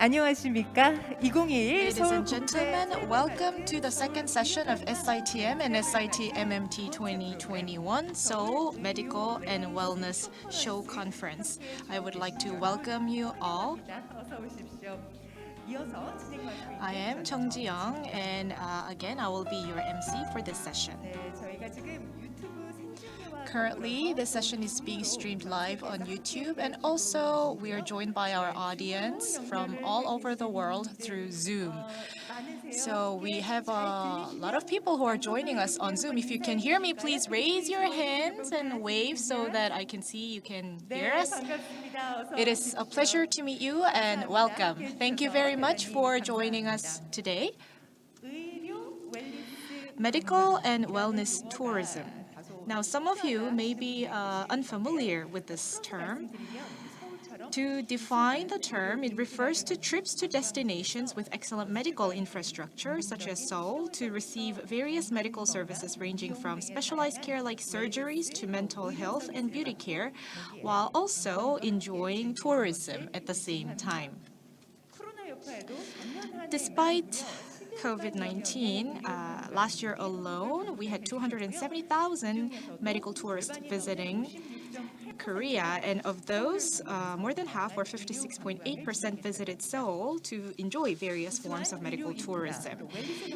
안녕하십니까? 2021 Ladies 서울 and gentlemen, welcome to the second session of SITM and SITMMT 2021 Seoul Medical and Wellness Show Conference. I would like to welcome you all. 어서 오십시오. 이어서 진행하고 I am Chung Ji-young, and again, I will be your MC for this session. 네, 저희가 지금 유튜브 생중계와 Currently, this session is being streamed live on YouTube, and also we are joined by our audience from all over the world through Zoom. So we have a lot of people who are joining us on Zoom. If you can hear me, please raise your hands and wave so that I can see you can hear us. 반갑습니다. 어서 It is a pleasure to meet you and welcome. Thank you very much for joining us today. 의료 웰니스 Medical and wellness tourism. Now, some of you may be unfamiliar with this term. To define the term, it refers to trips to destinations with excellent medical infrastructure, such as Seoul, to receive various medical services ranging from specialized care like surgeries to mental health and beauty care, while also enjoying tourism at the same time. 코로나 여파에도 작년 한 Despite COVID-19, last year alone, we had 270,000 medical tourists visiting Korea, and of those, more than half, or 56.8%, visited Seoul to enjoy various forms of medical tourism.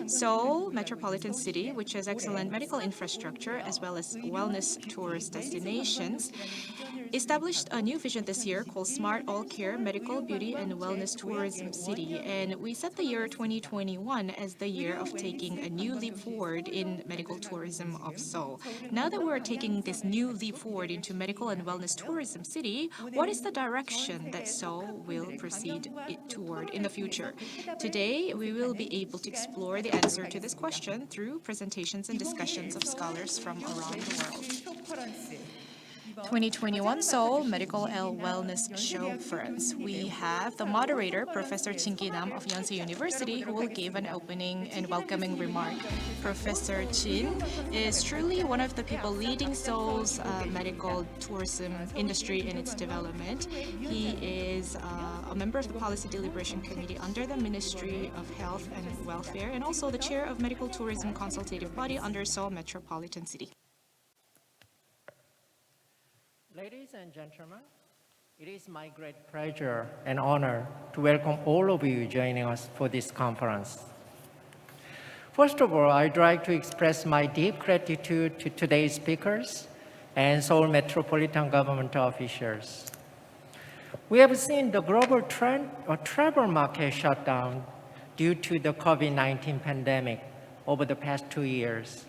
Seoul Metropolitan City, which has excellent medical infrastructure as well as wellness tourist destinations, established a new vision this year called Smart All-Care Medical, Beauty, and Wellness Tourism City, and we set the year 2021 as the year of taking a new leap forward in medical tourism of Seoul. Now that we're taking this new leap forward into medical and wellness tourism city, what is the direction that Seoul will proceed toward in the future? Today, we will be able to explore the answer to this question through presentations and discussions of scholars from around the world. 쇼퍼런스 2021 Seoul Medical and Wellness Showference. We have the moderator, Professor Jin Ki-nam of Yonsei University, who will give an opening and welcoming remark. Professor Jin is truly one of the people leading Seoul's medical tourism industry in its development. He is a member of the Policy Deliberation Committee under the Ministry of Health and Welfare, and also the chair of Medical Tourism Consultative Body under Seoul Metropolitan City. Ladies and gentlemen, it is my great pleasure and honor to welcome all of you joining us for this conference. First of all, I'd like to express my deep gratitude to today's speakers and Seoul Metropolitan government officials. We have seen the global travel market shut down due to the COVID-19 pandemic over the past 2 years.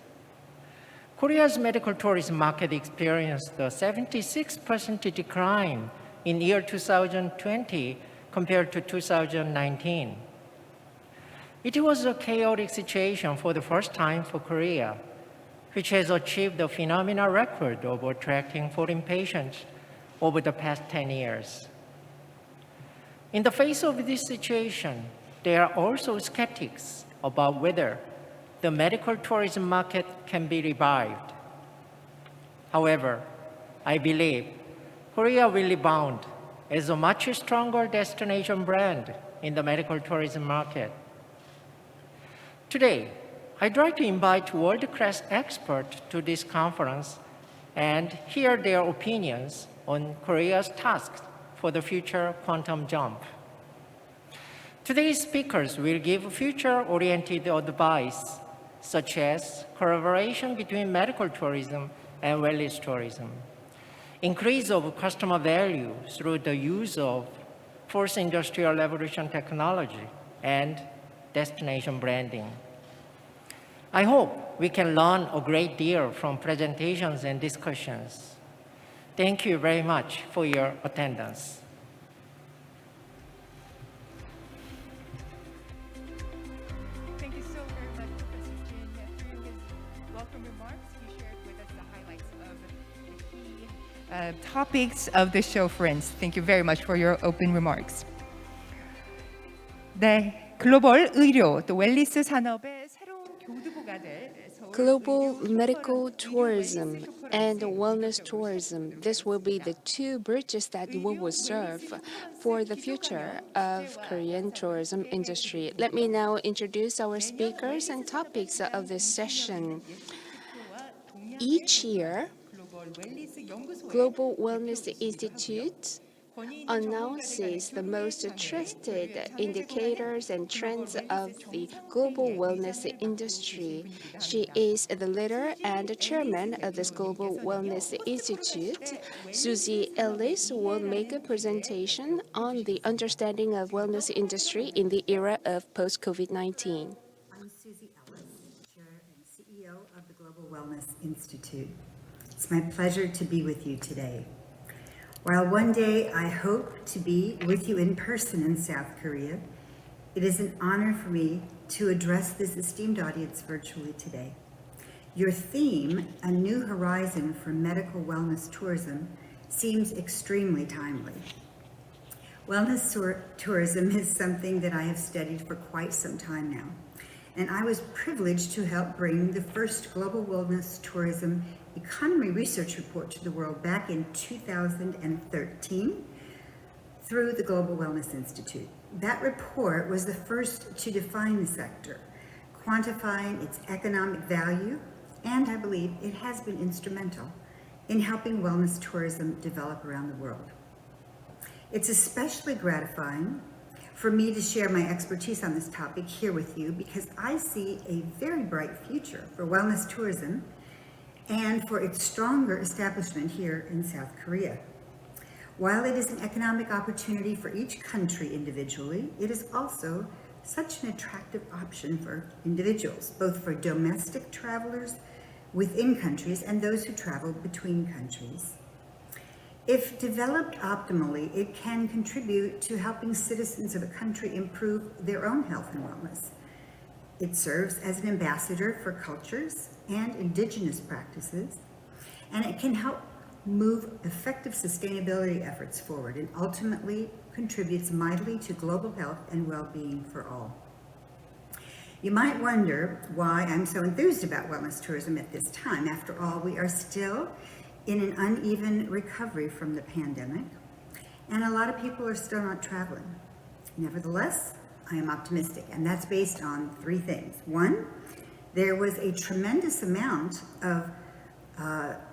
Korea's medical tourism market experienced a 76% decline in year 2020 compared to 2019. It was a chaotic situation for the first time for Korea, which has achieved a phenomenal record of attracting foreign patients over the past 10 years. In the face of this situation, there are also skeptics about whether the medical tourism market can be revived. However, I believe Korea will rebound as a much stronger destination brand in the medical tourism market. Today, I'd like to invite world-class experts to this conference and hear their opinions on Korea's tasks for the future quantum jump. Today's speakers will give future-oriented advice such as collaboration between medical tourism and wellness tourism, increase of customer value through the use of fourth industrial revolution technology, and destination branding. I hope we can learn a great deal from presentations and discussions. Thank you very much for your attendance. Thank you so very much, Professor Jin. Through his welcome remarks, he shared with us the highlights of the key topics of the show, friends. Thank you very much for your open remarks. 네, 글로벌 의료 또 웰니스 산업의 새로운 교두보가 될 서울 Global medical tourism and wellness tourism. This will be the two bridges that we will serve for the future of Korean tourism industry. Let me now introduce our speakers and topics of this session. Each year, Global Wellness Institute announces the most trusted indicators and trends of the global wellness industry. She is the leader and chairman of this Global Wellness Institute. Susie Ellis will make a presentation on the understanding of wellness industry in the era of post-COVID-19. I'm Susie Ellis, Chair and CEO of the Global Wellness Institute. It's my pleasure to be with you today. While one day I hope to be with you in person in South Korea, it is an honor for me to address this esteemed audience virtually today. Your theme, A New Horizon for Medical Wellness Tourism, seems extremely timely. Wellness tourism is something that I have studied for quite some time now, and I was privileged to help bring the first Global Wellness Tourism Economy Research Report to the world back in 2013 through the Global Wellness Institute. That report was the first to define the sector, quantifying its economic value, and I believe it has been instrumental in helping wellness tourism develop around the world. It's especially gratifying for me to share my expertise on this topic here with you because I see a very bright future for wellness tourism and for its stronger establishment here in South Korea. While it is an economic opportunity for each country individually, it is also such an attractive option for individuals, both for domestic travelers within countries and those who travel between countries. If developed optimally, it can contribute to helping citizens of a country improve their own health and wellness. It serves as an ambassador for cultures and indigenous practices, and it can help move effective sustainability efforts forward and ultimately contributes mightily to global health and well-being for all. You might wonder why I'm so enthused about wellness tourism at this time. After all, we are still in an uneven recovery from the pandemic, and a lot of people are still not traveling. Nevertheless, I am optimistic, and that's based on three things. One, there was a tremendous amount of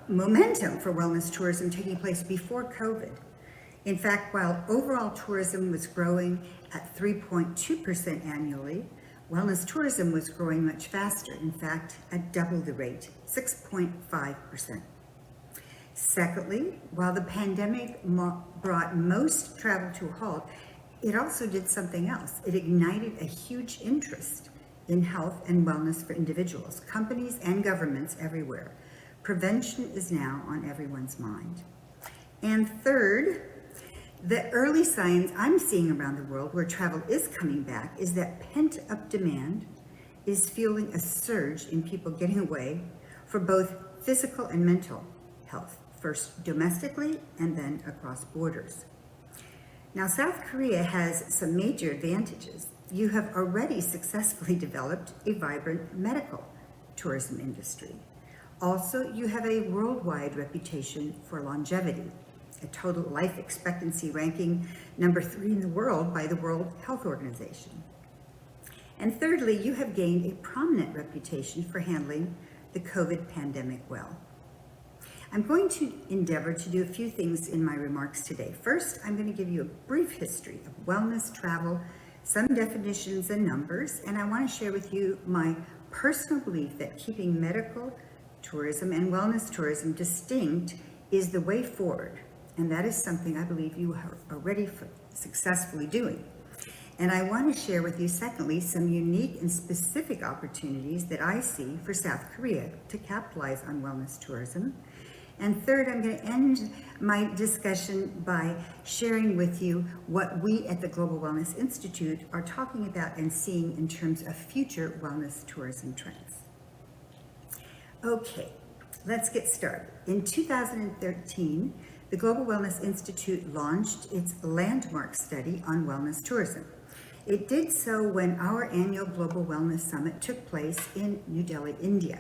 momentum for wellness tourism taking place before COVID. In fact, while overall tourism was growing at 3.2% annually, wellness tourism was growing much faster, in fact, at double the rate, 6.5%. Secondly, while the pandemic brought most travel to a halt, it also did something else. It ignited a huge interest in health and wellness for individuals, companies, and governments everywhere. Prevention is now on everyone's mind. And third, the early signs I'm seeing around the world where travel is coming back is that pent-up demand is fueling a surge in people getting away for both physical and mental health, first domestically and then across borders. Now, South Korea has some major advantages. You have already successfully developed a vibrant medical tourism industry. Also, you have a worldwide reputation for longevity, a total life expectancy ranking number 3 in the world by the World Health Organization. And thirdly, you have gained a prominent reputation for handling the COVID pandemic well. I'm going to endeavor to do a few things in my remarks today. First, I'm going to give you a brief history of wellness travel, some definitions and numbers, and I want to share with you my personal belief that keeping medical tourism and wellness tourism distinct is the way forward, and that is something I believe you are already successfully doing. And I want to share with you, secondly, some unique and specific opportunities that I see for South Korea to capitalize on wellness tourism. And third, I'm going to end my discussion by sharing with you what we at the Global Wellness Institute are talking about and seeing in terms of future wellness tourism trends. Okay, let's get started. In 2013, the Global Wellness Institute launched its landmark study on wellness tourism. It did so when our annual Global Wellness Summit took place in New Delhi, India.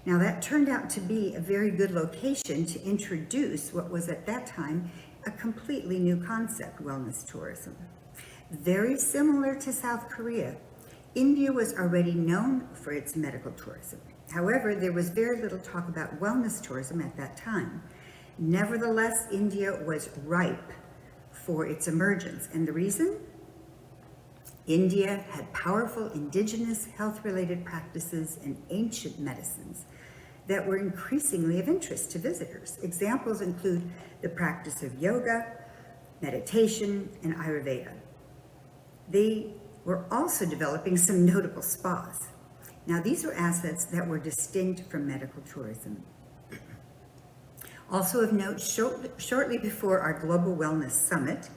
Now that turned out to be a very good location to introduce what was at that time a completely new concept, wellness tourism. Very similar to South Korea, India was already known for its medical tourism. However, there was very little talk about wellness tourism at that time. Nevertheless, India was ripe for its emergence. And the reason? India had powerful indigenous health-related practices and ancient medicines that were increasingly of interest to visitors. Examples include the practice of yoga, meditation, and Ayurveda. They were also developing some notable spas. Now, these were assets that were distinct from medical tourism. Also of note, shortly before our Global Wellness Summit,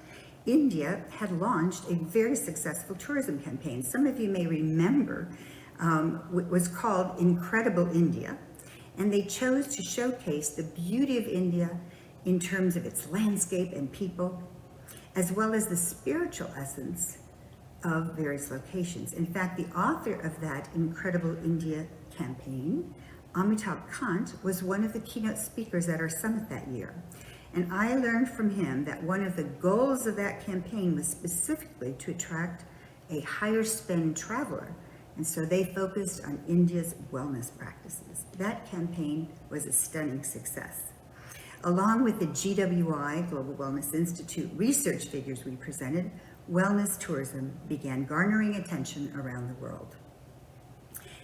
India had launched a very successful tourism campaign. Some of you may remember it was called Incredible India, and they chose to showcase the beauty of India in terms of its landscape and people, as well as the spiritual essence of various locations. In fact, the author of that Incredible India campaign, Amitabh Kant, was one of the keynote speakers at our summit that year. And I learned from him that one of the goals of that campaign was specifically to attract a higher spend traveler. And so they focused on India's wellness practices. That campaign was a stunning success. Along with the GWI, Global Wellness Institute, research figures we presented, wellness tourism began garnering attention around the world.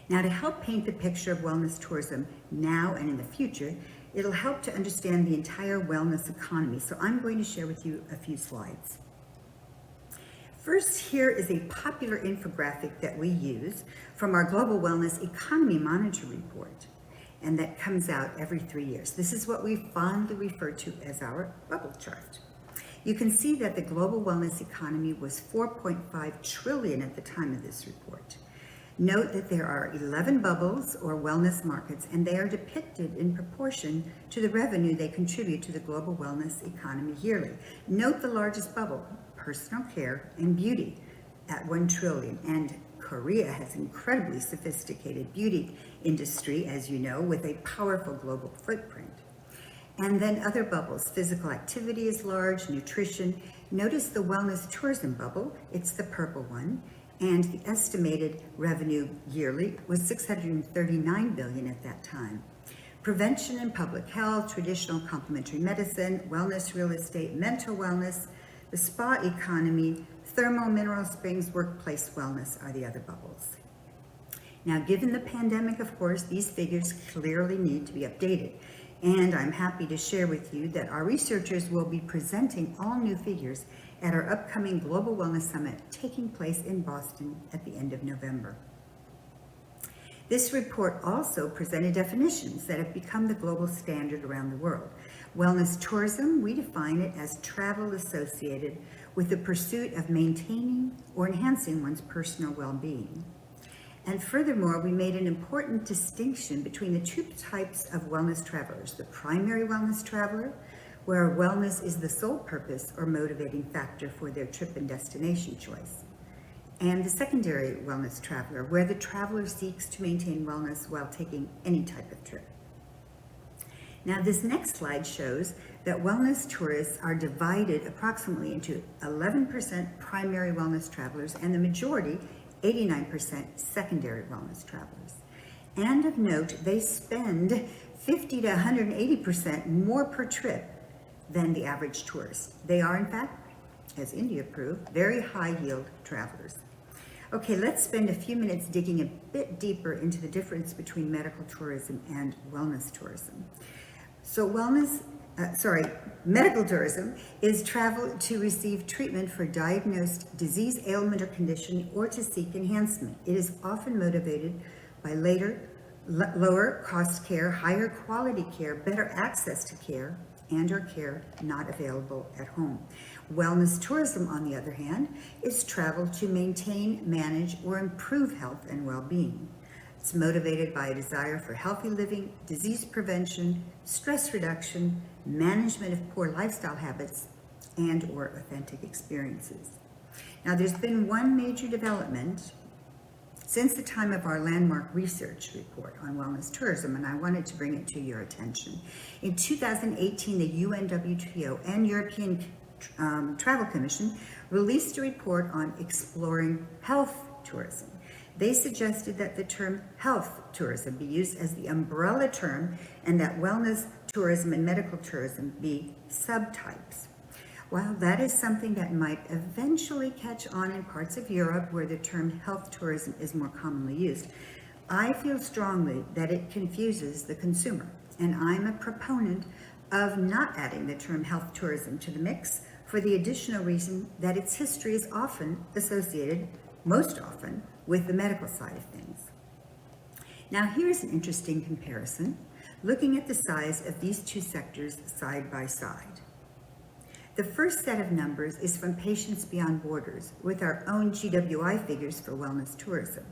Now, to help paint the picture of wellness tourism now and in the future, it'll help to understand the entire wellness economy. So I'm going to share with you a few slides. First, here is a popular infographic that we use from our Global Wellness Economy Monitor report, and that comes out every 3 years. This is what we fondly refer to as our bubble chart. You can see that the global wellness economy was 4.5 trillion at the time of this report. Note that there are 11 bubbles or wellness markets, and they are depicted in proportion to the revenue they contribute to the global wellness economy yearly. Note the largest bubble, personal care and beauty, at 1 trillion. And Korea has incredibly sophisticated beauty industry, as you know, with a powerful global footprint. And then other bubbles, physical activity is large, nutrition. Notice the wellness tourism bubble, it's the purple one. And the estimated revenue yearly was 639 billion at that time. Prevention and public health, traditional complementary medicine, wellness real estate, mental wellness, the spa economy, thermal mineral springs, workplace wellness are the other bubbles. Now, given the pandemic, of course, these figures clearly need to be updated. And I'm happy to share with you that our researchers will be presenting all new figures at our upcoming Global Wellness Summit taking place in Boston at the end of November. This report also presented definitions that have become the global standard around the world. Wellness tourism, we define it as travel associated with the pursuit of maintaining or enhancing one's personal well-being. And furthermore, we made an important distinction between the two types of wellness travelers: the primary wellness traveler, where wellness is the sole purpose or motivating factor for their trip and destination choice, and the secondary wellness traveler, where the traveler seeks to maintain wellness while taking any type of trip. Now, this next slide shows that wellness tourists are divided approximately into 11% primary wellness travelers and the majority, 89%, secondary wellness travelers. And of note, they spend 50 to 180% more per trip than the average tourist. They are, in fact, as India proved, very high yield travelers. Okay, let's spend a few minutes digging a bit deeper into the difference between medical tourism and wellness tourism. So medical tourism is travel to receive treatment for diagnosed disease, ailment, or condition, or to seek enhancement. It is often motivated by lower cost care, higher quality care, better access to care, and/or care not available at home. Wellness tourism, on the other hand, is travel to maintain, manage, or improve health and well-being. It's motivated by a desire for healthy living, disease prevention, stress reduction, management of poor lifestyle habits, and/or authentic experiences. Now, there's been one major development since the time of our landmark research report on wellness tourism, and I wanted to bring it to your attention. In 2018, the UN WTO and European Travel Commission released a report on exploring health tourism. They suggested that the term health tourism be used as the umbrella term and that wellness tourism and medical tourism be subtypes. While that is something that might eventually catch on in parts of Europe where the term health tourism is more commonly used, I feel strongly that it confuses the consumer, and I'm a proponent of not adding the term health tourism to the mix for the additional reason that its history is often associated, most often, with the medical side of things. Now here's an interesting comparison, looking at the size of these two sectors side by side. The first set of numbers is from Patients Beyond Borders, with our own GWI figures for wellness tourism.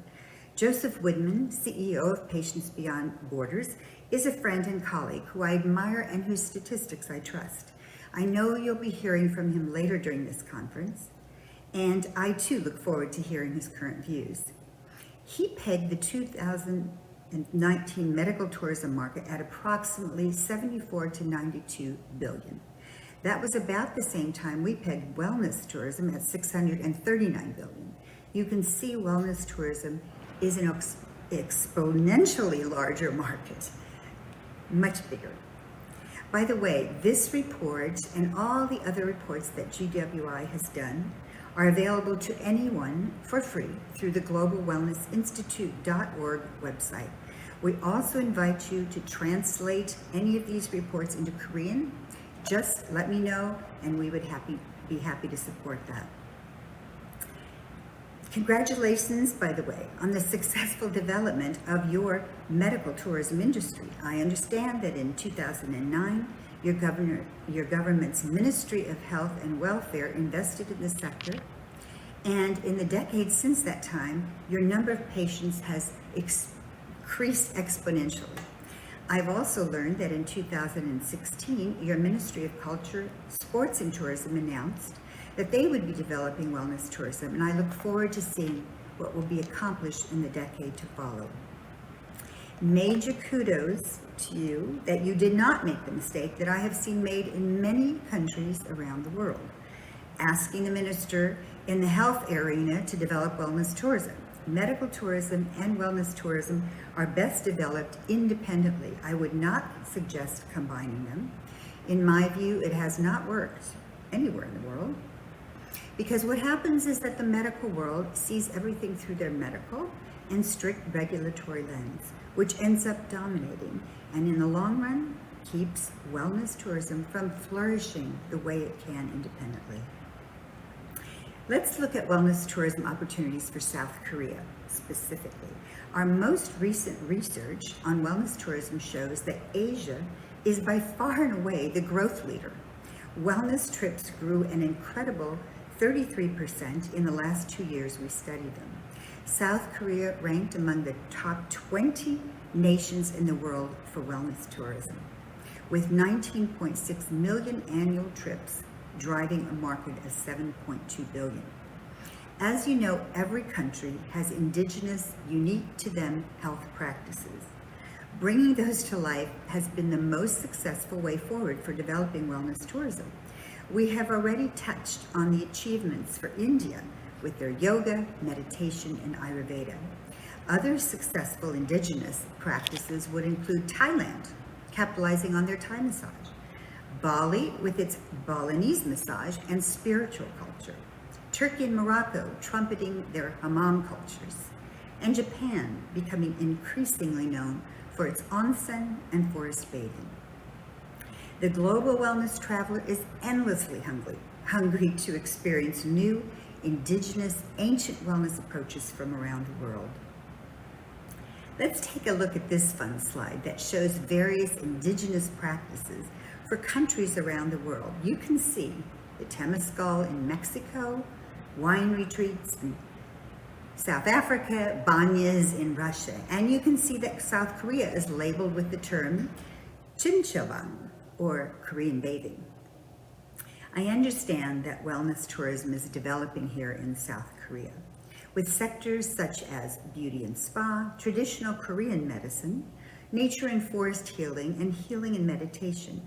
Joseph Woodman, CEO of Patients Beyond Borders, is a friend and colleague who I admire and whose statistics I trust. I know you'll be hearing from him later during this conference, and I too look forward to hearing his current views. He pegged the 2019 medical tourism market at approximately 74 to 92 billion. That was about the same time we pegged wellness tourism at 639 billion. You can see wellness tourism is an exponentially larger market, much bigger. By the way, this report and all the other reports that GWI has done are available to anyone for free through the globalwellnessinstitute.org website. We also invite you to translate any of these reports into Korean. Just let me know, and we would be happy to support that. Congratulations, by the way, on the successful development of your medical tourism industry. I understand that in 2009, your government's Ministry of Health and Welfare invested in the sector, and in the decades since that time, your number of patients has increased exponentially. I've also learned that in 2016, your Ministry of Culture, Sports and Tourism announced that they would be developing wellness tourism, and I look forward to seeing what will be accomplished in the decade to follow. Major kudos to you that you did not make the mistake that I have seen made in many countries around the world, asking the minister in the health arena to develop wellness tourism. Medical tourism and wellness tourism are best developed independently. I would not suggest combining them. In my view, it has not worked anywhere in the world, because what happens is that the medical world sees everything through their medical and strict regulatory lens, which ends up dominating, and in the long run, keeps wellness tourism from flourishing the way it can independently. Let's look at wellness tourism opportunities for South Korea specifically. Our most recent research on wellness tourism shows that Asia is by far and away the growth leader. Wellness trips grew an incredible 33% in the last 2 years we studied them. South Korea ranked among the top 20 nations in the world for wellness tourism, with 19.6 million annual trips, driving a market of 7.2 billion. As you know, every country has indigenous, unique to them health practices. Bringing those to life has been the most successful way forward for developing wellness tourism. We have already touched on the achievements for India with their yoga, meditation, and Ayurveda. Other successful indigenous practices would include Thailand, capitalizing on their Thai massage, Bali with its Balinese massage and spiritual culture, Turkey and Morocco trumpeting their hammam cultures, and Japan becoming increasingly known for its onsen and forest bathing. The global wellness traveler is endlessly hungry to experience new, indigenous, ancient wellness approaches from around the world. Let's take a look at this fun slide that shows various indigenous practices for countries around the world. You can see the Temescal in Mexico, wine retreats in South Africa, banyas in Russia, and you can see that South Korea is labeled with the term Chimcheonbang, or Korean bathing. I understand that wellness tourism is developing here in South Korea. with sectors such as beauty and spa, traditional Korean medicine, nature and forest healing, and healing and meditation.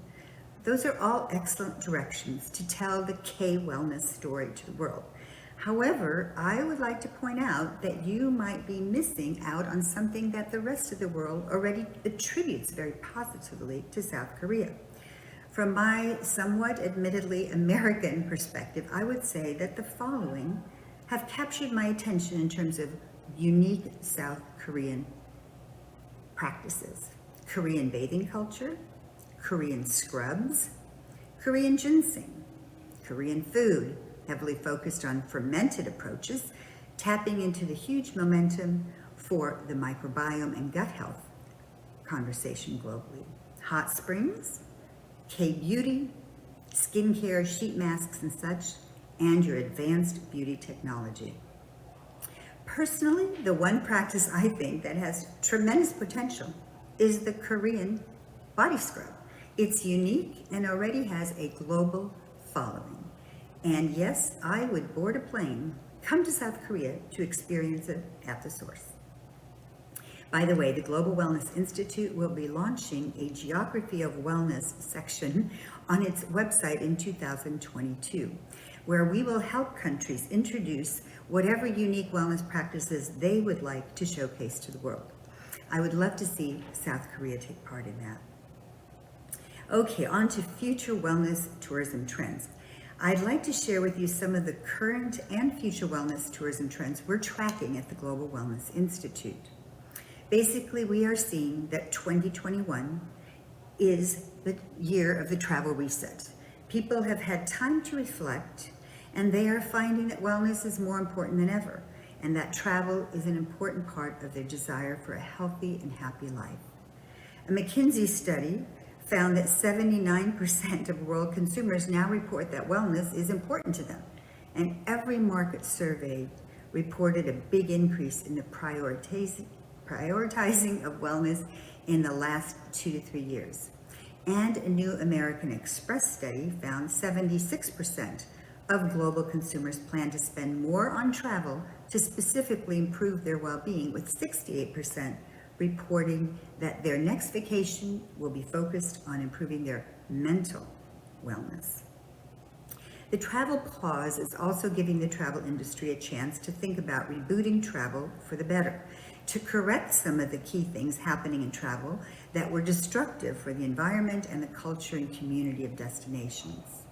Those are all excellent directions to tell the K-wellness story to the world. However, I would like to point out that you might be missing out on something that the rest of the world already attributes very positively to South Korea. From my somewhat admittedly American perspective, I would say that the following have captured my attention in terms of unique South Korean practices: Korean bathing culture, Korean scrubs, Korean ginseng, Korean food, heavily focused on fermented approaches, tapping into the huge momentum for the microbiome and gut health conversation globally. Hot springs, K-beauty, skincare, sheet masks and such, and your advanced beauty technology. Personally, the one practice I think that has tremendous potential is the Korean body scrub. It's unique and already has a global following. And yes, I would board a plane, come to South Korea to experience it at the source. By the way, the Global Wellness Institute will be launching a Geography of Wellness section on its website in 2022, where we will help countries introduce whatever unique wellness practices they would like to showcase to the world. I would love to see South Korea take part in that. Okay, on to future wellness tourism trends. I'd like to share with you some of the current and future wellness tourism trends we're tracking at the Global Wellness Institute. Basically, we are seeing that 2021 is the year of the travel reset. People have had time to reflect, and they are finding that wellness is more important than ever, and that travel is an important part of their desire for a healthy and happy life. A McKinsey study found that 79% of world consumers now report that wellness is important to them, and every market surveyed reported a big increase in the prioritizing of wellness in the last 2 to 3 years. And a new American Express study found 76% of global consumers plan to spend more on travel to specifically improve their well-being, with 68% reporting that their next vacation will be focused on improving their mental wellness. The travel pause is also giving the travel industry a chance to think about rebooting travel for the better, to correct some of the key things happening in travel that were destructive for the environment and the culture and community of destinations.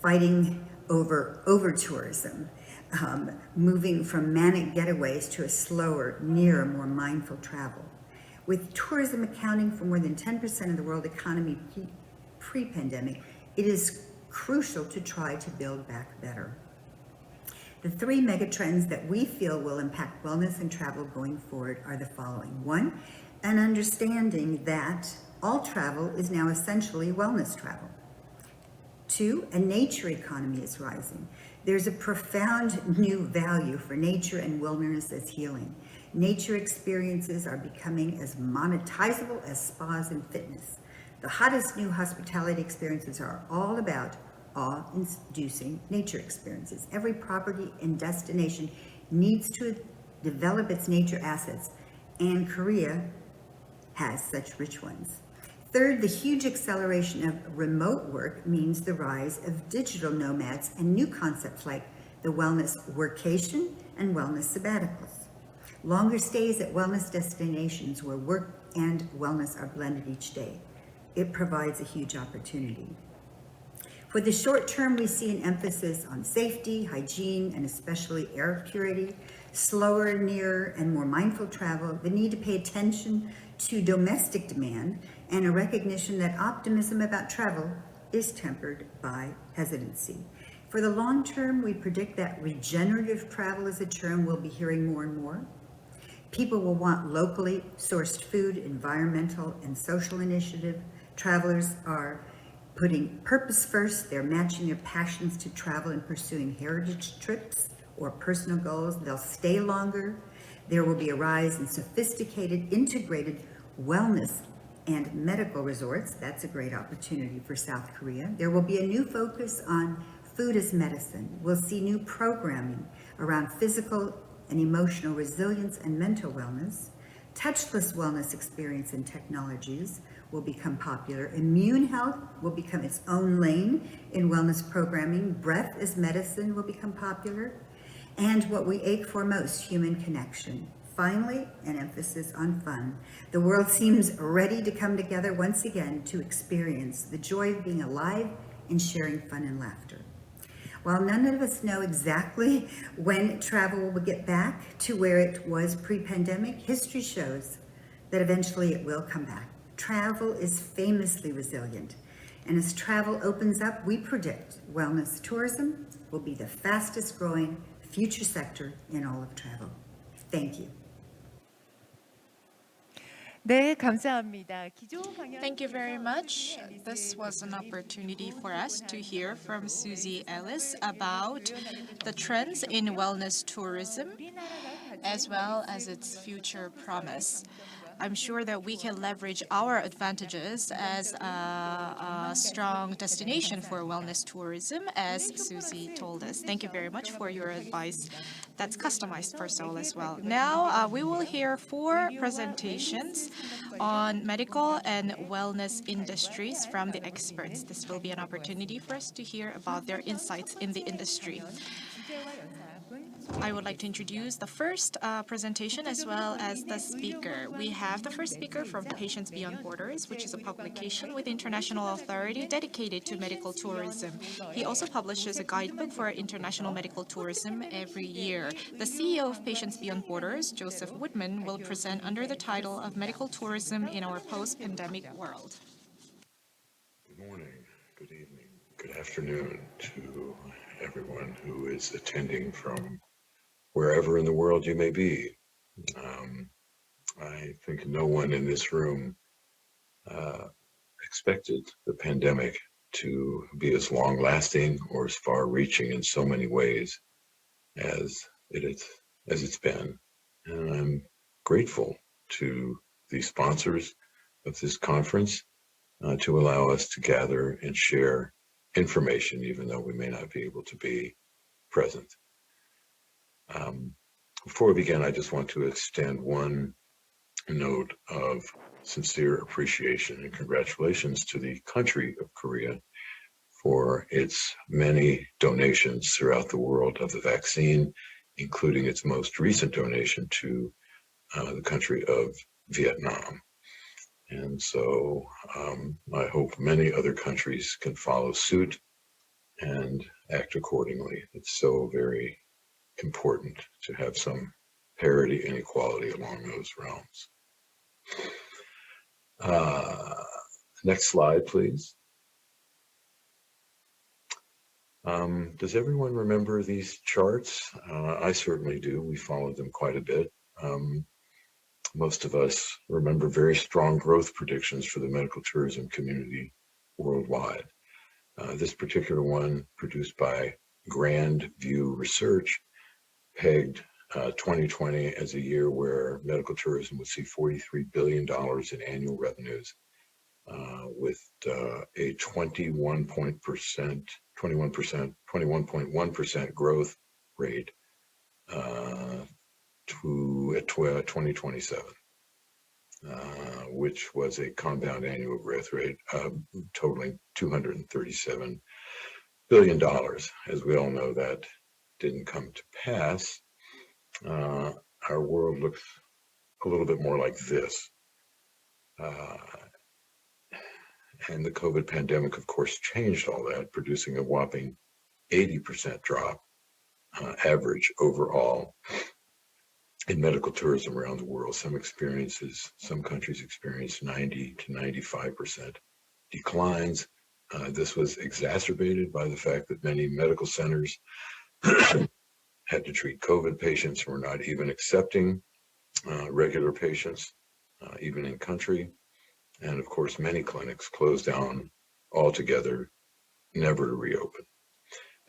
Fighting over tourism, moving from manic getaways to a slower, nearer, more mindful travel. With tourism accounting for more than 10% of the world economy pre-pandemic, it is crucial to try to build back better. The 3 megatrends that we feel will impact wellness and travel going forward are the following. 1, an understanding that all travel is now essentially wellness travel. 2, a nature economy is rising. There's a profound new value for nature and wilderness as healing. Nature experiences are becoming as monetizable as spas and fitness. The hottest new hospitality experiences are all about awe-inducing nature experiences. Every property and destination needs to develop its nature assets, and Korea has such rich ones. 3rd, the huge acceleration of remote work means the rise of digital nomads and new concepts like the wellness workation and wellness sabbaticals. Longer stays at wellness destinations where work and wellness are blended each day. It provides a huge opportunity. For the short term, we see an emphasis on safety, hygiene, and especially air purity, slower, nearer, and more mindful travel, the need to pay attention to domestic demand, and a recognition that optimism about travel is tempered by hesitancy. For the long term, we predict that regenerative travel is a term we'll be hearing more and more. People will want locally sourced food, environmental and social initiative. Travelers are putting purpose first. They're matching their passions to travel and pursuing heritage trips or personal goals. They'll stay longer. There will be a rise in sophisticated, integrated wellness and medical resorts. That's a great opportunity for South Korea. There will be a new focus on food as medicine. We'll see new programming around physical and emotional resilience and mental wellness. Touchless wellness experience and technologies will become popular. Immune health will become its own lane in wellness programming. Breath as medicine will become popular. And what we ache for most, human connection. Finally, an emphasis on fun. The world seems ready to come together once again to experience the joy of being alive and sharing fun and laughter. While none of us know exactly when travel will get back to where it was pre-pandemic, history shows that eventually it will come back. Travel is famously resilient, and as travel opens up, we predict wellness tourism will be the fastest growing future sector in all of travel. Thank you. 네, 감사합니다. 기존 강연 Thank you very much. This was an opportunity for us to hear from Susie Ellis about the trends in wellness tourism as well as its future promise. I'm sure that we can leverage our advantages as a strong destination for wellness tourism, as Susie told us. Thank you very much for your advice. That's customized for Seoul as well. Now we will hear 4 presentations on medical and wellness industries from the experts. This will be an opportunity for us to hear about their insights in the industry. I would like to introduce the first presentation as well as the speaker. We have the first speaker from Patients Beyond Borders, which is a publication with international authority dedicated to medical tourism. He also publishes a guidebook for international medical tourism every year. The CEO of Patients Beyond Borders, Joseph Woodman, will present under the title of Medical Tourism in Our Post-Pandemic World. Good morning, good evening, good afternoon to everyone who is attending from wherever in the world you may be. I think no one in this room expected the pandemic to be as long-lasting or as far-reaching in so many ways as it's been. And I'm grateful to the sponsors of this conference to allow us to gather and share information, even though we may not be able to be present. Before we begin, I just want to extend one note of sincere appreciation and congratulations to the country of Korea for its many donations throughout the world of the vaccine, including its most recent donation to the country of Vietnam. And so I hope many other countries can follow suit and act accordingly. It's so very important to have some parity and equality along those realms. Next slide, please. Does everyone remember these charts? I certainly do. We followed them quite a bit. Most of us remember very strong growth predictions for the medical tourism community worldwide. This particular one, produced by Grand View Research, pegged 2020 as a year where medical tourism would see $43 billion in annual revenues, with a 21.1% growth rate to 2027, which was a compound annual growth rate totaling $237 billion. As we all know, that didn't come to pass. Our world looks a little bit more like this. And the COVID pandemic, of course, changed all that, producing a whopping 80% drop average overall in medical tourism around the world. Some countries experienced 90 to 95% declines. This was exacerbated by the fact that many medical centers had to treat COVID patients and were not even accepting regular patients, even in country. And of course, many clinics closed down altogether, never to reopen.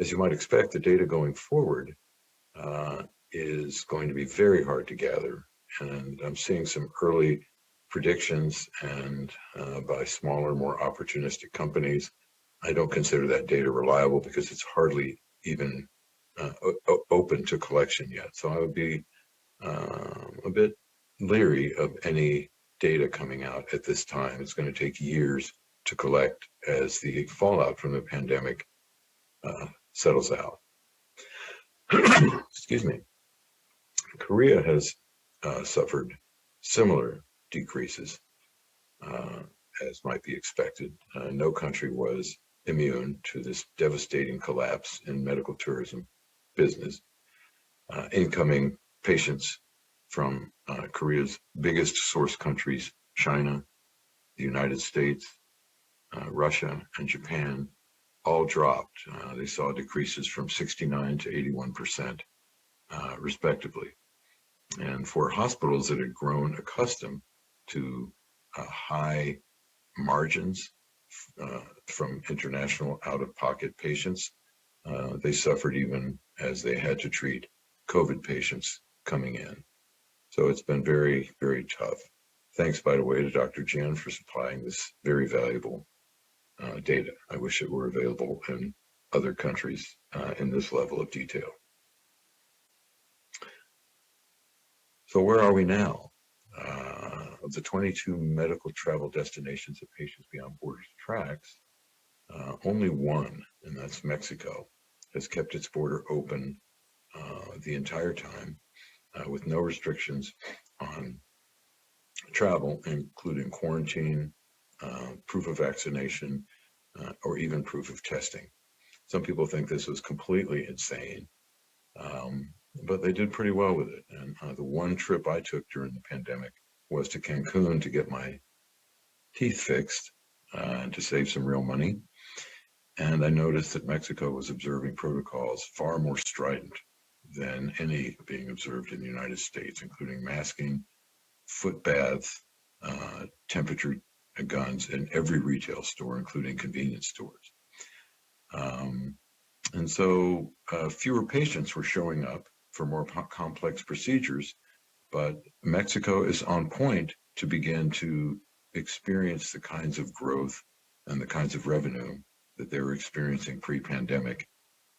As you might expect, the data going forward is going to be very hard to gather. And I'm seeing some early predictions and by smaller, more opportunistic companies. I don't consider that data reliable because it's hardly even open to collection yet. So I would be a bit leery of any data coming out at this time. It's going to take years to collect as the fallout from the pandemic settles out. Excuse me. Korea has suffered similar decreases as might be expected. No country was immune to this devastating collapse in medical tourism business. Incoming patients from Korea's biggest source countries, China, the United States, Russia, and Japan, all dropped. They saw decreases from 69 to 81%, respectively. And for hospitals that had grown accustomed to high margins from international out-of-pocket patients, they suffered even as they had to treat COVID patients coming in. So it's been very, very tough. Thanks, by the way, to Dr. Jin for supplying this very valuable data. I wish it were available in other countries in this level of detail. So where are we now? Of the 22 medical travel destinations that Patients Beyond Borders tracks, only one, and that's Mexico, has kept its border open the entire time with no restrictions on travel, including quarantine, proof of vaccination, or even proof of testing. Some people think this was completely insane, but they did pretty well with it. And the one trip I took during the pandemic was to Cancun to get my teeth fixed and to save some real money. And I noticed that Mexico was observing protocols far more strident than any being observed in the United States, including masking, foot baths, temperature guns in every retail store, including convenience stores. And so fewer patients were showing up for more complex procedures, but Mexico is on point to begin to experience the kinds of growth and the kinds of revenue that they were experiencing pre-pandemic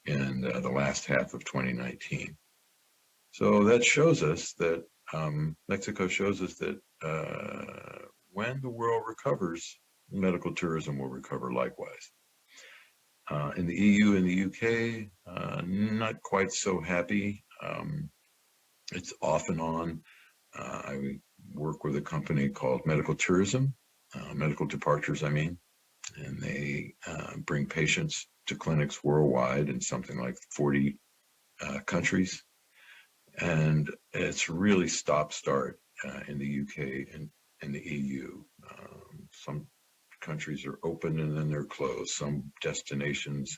in the last half of 2019. So that shows us that Mexico shows us that when the world recovers, medical tourism will recover likewise. In the EU and the UK, not quite so happy. It's off and on. I work with a company called Medical Tourism, Medical Departures, I mean, and they bring patients to clinics worldwide in something like 40 countries. And it's really stop-start in the UK and the EU. Some countries are open and then they're closed. Some destinations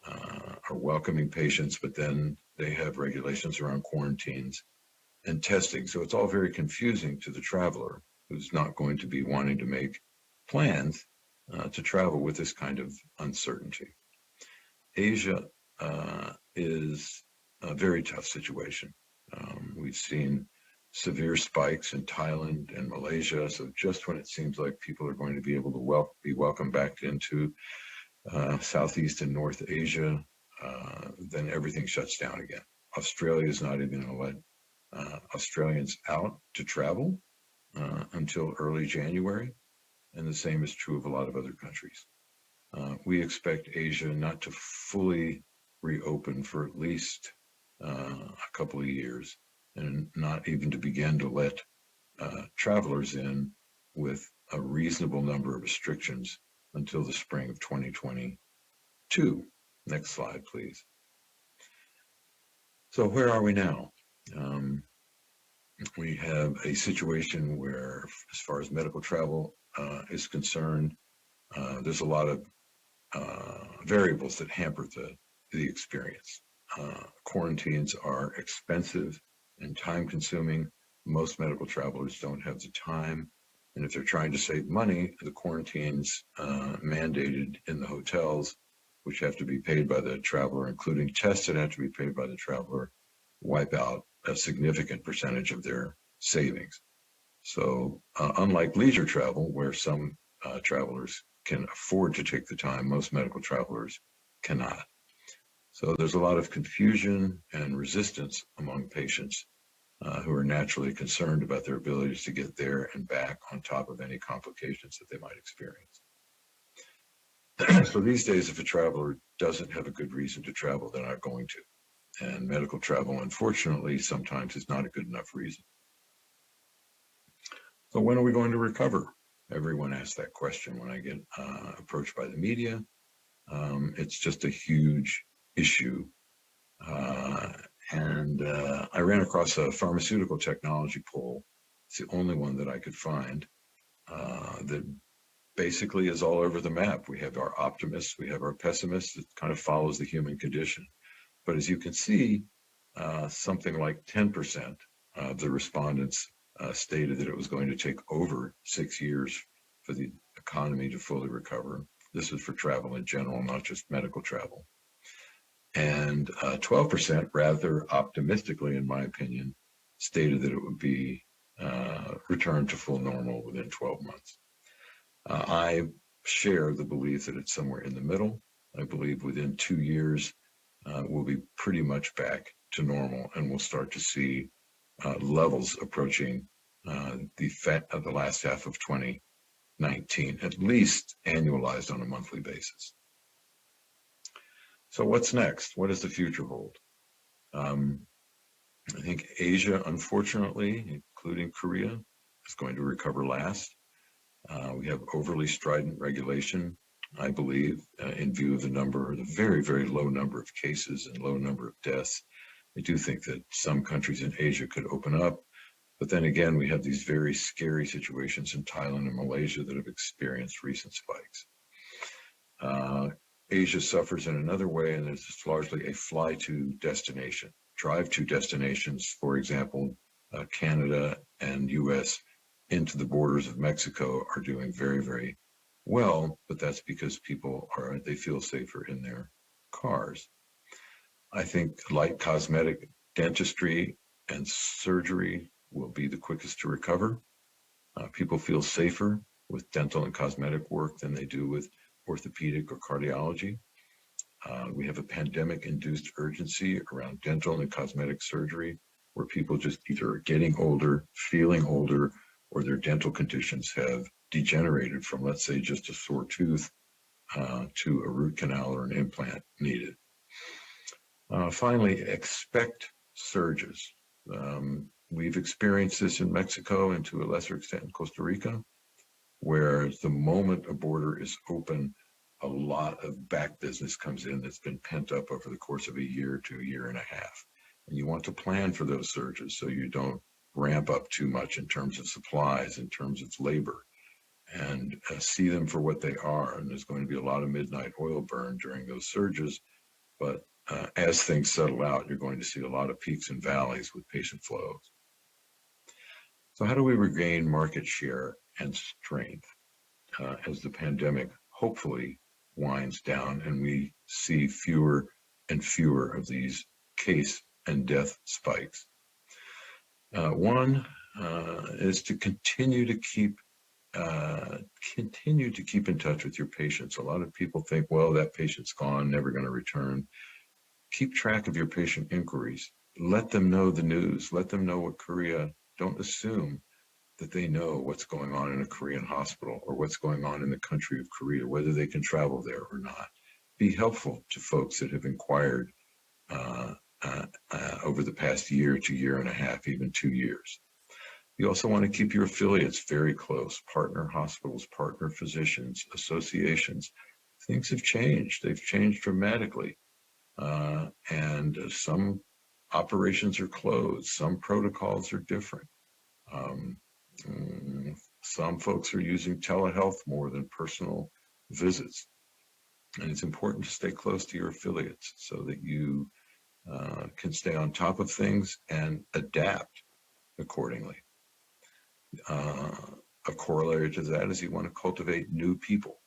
are welcoming patients, but then they have regulations around quarantines and testing. So it's all very confusing to the traveler who's not going to be wanting to make plans to travel with this kind of uncertainty. Asia is a very tough situation. We've seen severe spikes in Thailand and Malaysia. So just when it seems like people are going to be able to be welcomed back into Southeast and North Asia, then everything shuts down again. Australia is not even going to let Australians out to travel until early January. And the same is true of a lot of other countries. We expect Asia not to fully reopen for at least a couple of years, and not even to begin to let travelers in with a reasonable number of restrictions until the spring of 2022. Next slide, please. So where are we now? We have a situation where, as far as medical travel is concerned, there's a lot of variables that hamper the experience. Quarantines are expensive and time-consuming. Most medical travelers don't have the time, and if they're trying to save money, the quarantines mandated in the hotels, which have to be paid by the traveler, including tests that have to be paid by the traveler, wipe out a significant percentage of their savings. So unlike leisure travel, where some travelers can afford to take the time, most medical travelers cannot. So there's a lot of confusion and resistance among patients who are naturally concerned about their abilities to get there and back on top of any complications that they might experience. So these days, if a traveler doesn't have a good reason to travel, they're not going to. And medical travel, unfortunately, sometimes is not a good enough reason. So when are we going to recover? Everyone asks that question when I get approached by the media. It's just a huge issue. I ran across a pharmaceutical technology poll. It's the only one that I could find that basically is all over the map. We have our optimists, we have our pessimists. It kind of follows the human condition. But as you can see, something like 10% of the respondents stated that it was going to take over 6 years for the economy to fully recover. This is for travel in general, not just medical travel. And 12%, rather optimistically, in my opinion, stated that it would be returned to full normal within 12 months. I share the belief that it's somewhere in the middle. I believe within 2 years, we'll be pretty much back to normal, and we'll start to see levels approaching the last half of 2019, at least annualized on a monthly basis. So what's next? What does the future hold? I think Asia, unfortunately, including Korea, is going to recover last. We have overly strident regulation, I believe, in view of the very, very low number of cases and low number of deaths. I do think that some countries in Asia could open up, but then again, we have these very scary situations in Thailand and Malaysia that have experienced recent spikes. Asia suffers in another way, and it's largely a fly-to destination. Drive-to destinations, for example, Canada and US into the borders of Mexico are doing very, very well, but that's because they feel safer in their cars. I think light cosmetic dentistry and surgery will be the quickest to recover. People feel safer with dental and cosmetic work than they do with orthopedic or cardiology. We have a pandemic-induced urgency around dental and cosmetic surgery, where people just either are getting older, feeling older, or their dental conditions have degenerated from, let's say, just a sore tooth to a root canal or an implant needed. Finally, expect surges. We've experienced this in Mexico and to a lesser extent in Costa Rica, where the moment a border is open, a lot of back business comes in that's been pent up over the course of a year to a year and a half. And you want to plan for those surges so you don't ramp up too much in terms of supplies, in terms of labor, and see them for what they are. And there's going to be a lot of midnight oil burn during those surges. But as things settle out, you're going to see a lot of peaks and valleys with patient flows. So how do we regain market share and strength as the pandemic hopefully winds down and we see fewer and fewer of these case and death spikes? One is to continue to keep in touch with your patients. A lot of people think, well, that patient's gone, never going to return. Keep track of your patient inquiries. Let them know the news. Let them know what Korea. Don't assume that they know what's going on in a Korean hospital or what's going on in the country of Korea, whether they can travel there or not. Be helpful to folks that have inquired over the past year to year and a half, even 2 years. You also want to keep your affiliates very close, partner hospitals, partner physicians, associations. Things have changed. They've changed dramatically. And some operations are closed. Some protocols are different. Some folks are using telehealth more than personal visits. And it's important to stay close to your affiliates so that you can stay on top of things and adapt accordingly. A corollary to that is you want to cultivate new people,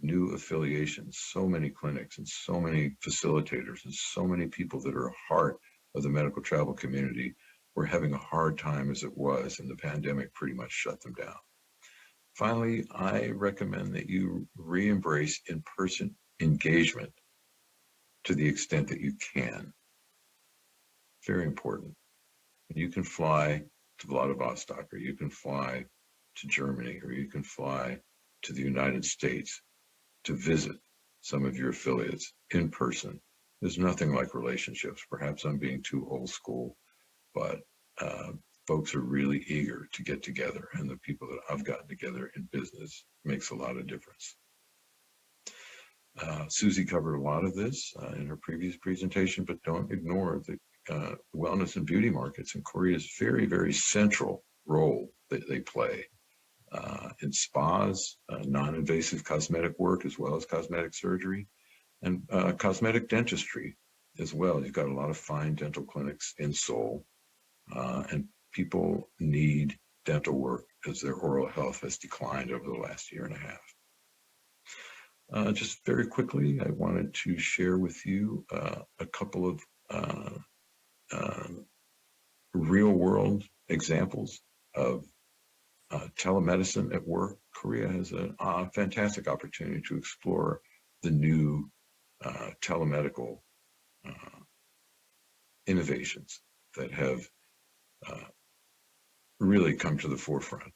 new affiliations, so many clinics and so many facilitators and so many people that are a heart of the medical travel community were having a hard time as it was, and the pandemic pretty much shut them down. Finally, I recommend that you re-embrace in-person engagement. to the extent that you can. Very important. You can fly to Vladivostok, or you can fly to Germany, or you can fly to the United States to visit some of your affiliates in person. There's nothing like relationships. Perhaps I'm being too old school, but folks are really eager to get together, and the people that I've gotten together in business makes a lot of difference. Susie covered a lot of this in her previous presentation, but don't ignore the wellness and beauty markets in Korea's very, very central role that they play in spas, non-invasive cosmetic work, as well as cosmetic surgery, and cosmetic dentistry as well. You've got a lot of fine dental clinics in Seoul, and people need dental work as their oral health has declined over the last year and a half. Just very quickly, I wanted to share with you a couple of real-world examples of telemedicine at work. Korea has a fantastic opportunity to explore the new telemedical innovations that have really come to the forefront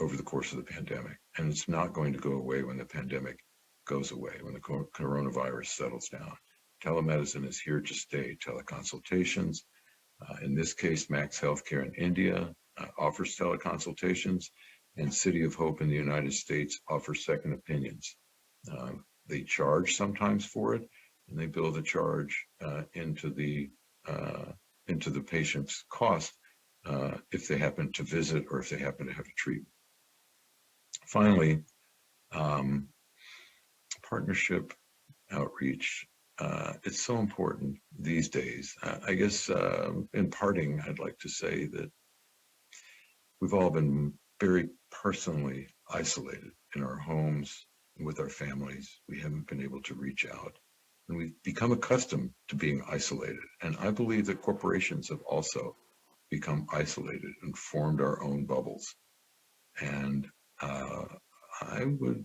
over the course of the pandemic. And it's not going to go away when the pandemic goes away, when the coronavirus settles down. Telemedicine is here to stay. Teleconsultations, in this case, Max Healthcare in India offers teleconsultations, and City of Hope in the United States offers second opinions. They charge sometimes for it, and they bill the charge into the patient's cost if they happen to visit or if they happen to have a treatment. Finally, partnership outreach. It's so important these days. I guess in parting, I'd like to say that we've all been very personally isolated in our homes, with our families. We haven't been able to reach out, and we've become accustomed to being isolated. And I believe that corporations have also become isolated and formed our own bubbles. And I would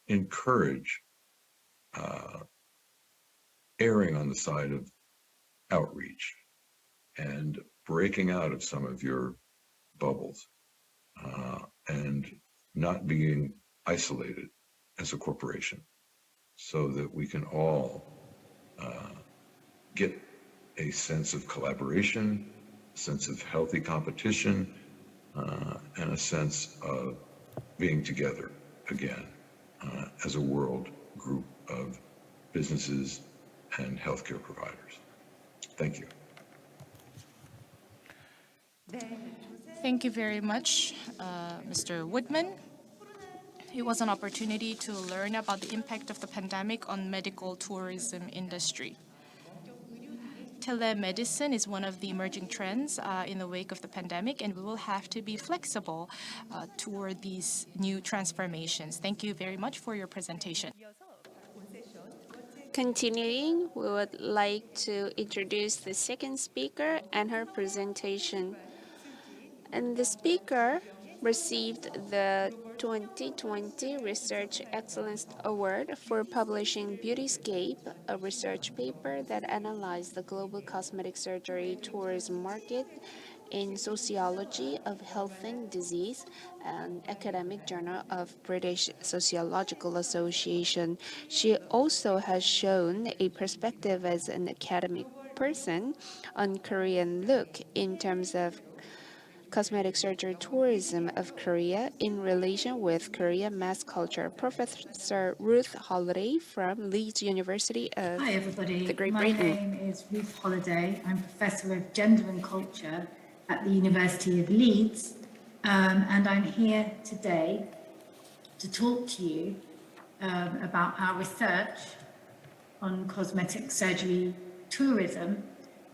encourage erring on the side of outreach and breaking out of some of your bubbles and not being isolated as a corporation, so that we can all get a sense of collaboration, a sense of healthy competition, and a sense of being together again as a world group of businesses and healthcare providers. Thank you. Thank you very much, Mr. Woodman. It was an opportunity to learn about the impact of the pandemic on medical tourism industry. Telemedicine is one of the emerging trends in the wake of the pandemic, and we will have to be flexible toward these new transformations. Thank you very much for your presentation. Continuing, we would like to introduce the second speaker and her presentation. And the speaker received the 2020 Research Excellence Award for publishing Beautyscape, a research paper that analyzed the global cosmetic surgery tourism market in Sociology of Health and Disease, an academic journal of British Sociological Association. She also has shown a perspective as an academic person on Korean look in terms of cosmetic surgery tourism of Korea in relation with Korean mass culture. Professor Ruth Holiday from Leeds University of Hi everybody, the Great my Britain. name is Ruth Holiday. I'm Professor of Gender and Culture at the University of Leeds, and I'm here today to talk to you about our research on cosmetic surgery tourism,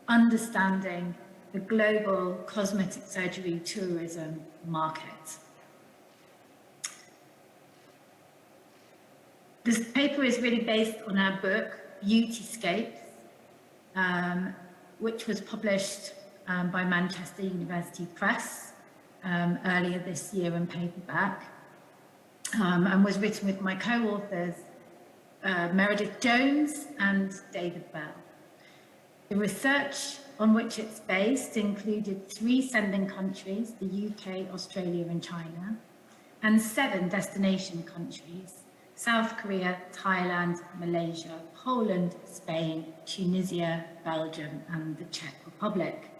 understanding the global cosmetic surgery tourism market. This paper is really based on our book, Beautyscapes, which was published by Manchester University Press earlier this year in paperback, and was written with my co-authors, Meredith Jones and David Bell. The research on which it's based included 3 sending countries, the UK, Australia and China, and 7 destination countries, South Korea, Thailand, Malaysia, Poland, Spain, Tunisia, Belgium and the Czech Republic.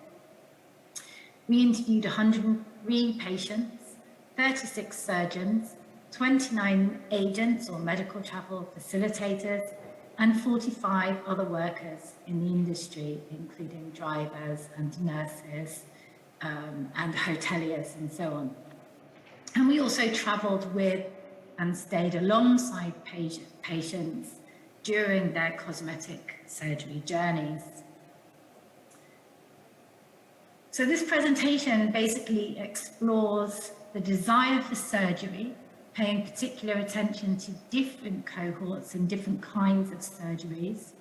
We interviewed 103 patients, 36 surgeons, 29 agents or medical travel facilitators, and 45 other workers in the industry, including drivers and nurses and hoteliers and so on. And we also traveled with and stayed alongside patients during their cosmetic surgery journeys. So this presentation basically explores the desire for surgery, paying particular attention to different cohorts and different kinds of surgeries,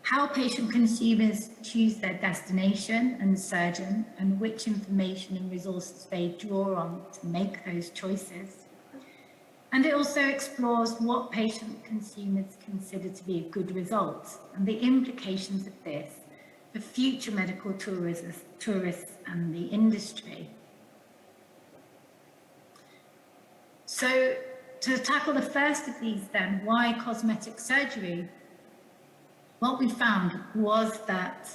how patient consumers choose their destination and surgeon, and which information and resources they draw on to make those choices. And it also explores what patient consumers consider to be a good result and the implications of this for future medical tourists and the industry. So to tackle the first of these then, why cosmetic surgery? What we found was that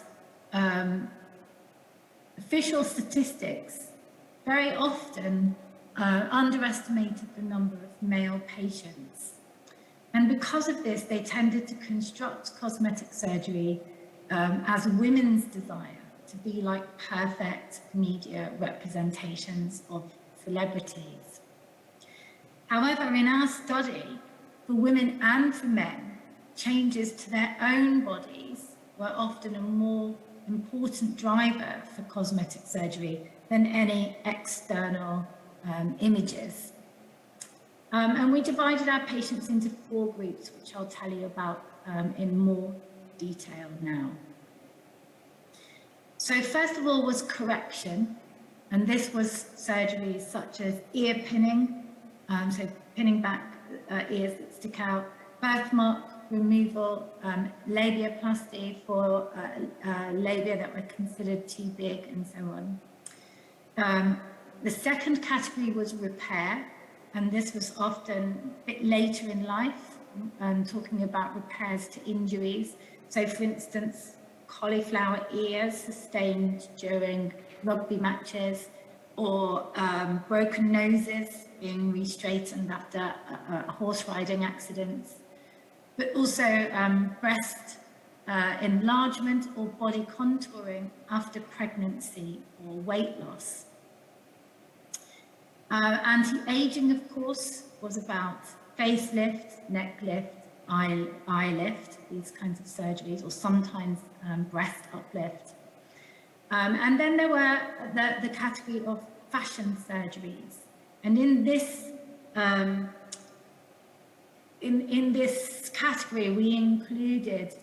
official statistics very often underestimated the number of male patients. And because of this, they tended to construct cosmetic surgery as women's desire to be like perfect media representations of celebrities. However, in our study, for women and for men, changes to their own bodies were often a more important driver for cosmetic surgery than any external images. And we divided our patients into 4 groups, which I'll tell you about in more detail now. So first of all was correction, and this was surgeries such as ear pinning, so pinning back ears that stick out, birthmark removal, labiaplasty for labia that were considered too big, and so on. The second category was repair, and this was often a bit later in life, talking about repairs to injuries. So for instance, cauliflower ears sustained during rugby matches, or broken noses being re-straightened after horse riding accidents, but also breast enlargement or body contouring after pregnancy or weight loss. Anti-aging, of course, was about facelift, neck lift, eye lift, these kinds of surgeries, or sometimes breast uplift. And then there were the category of fashion surgeries. And in this in this category, we included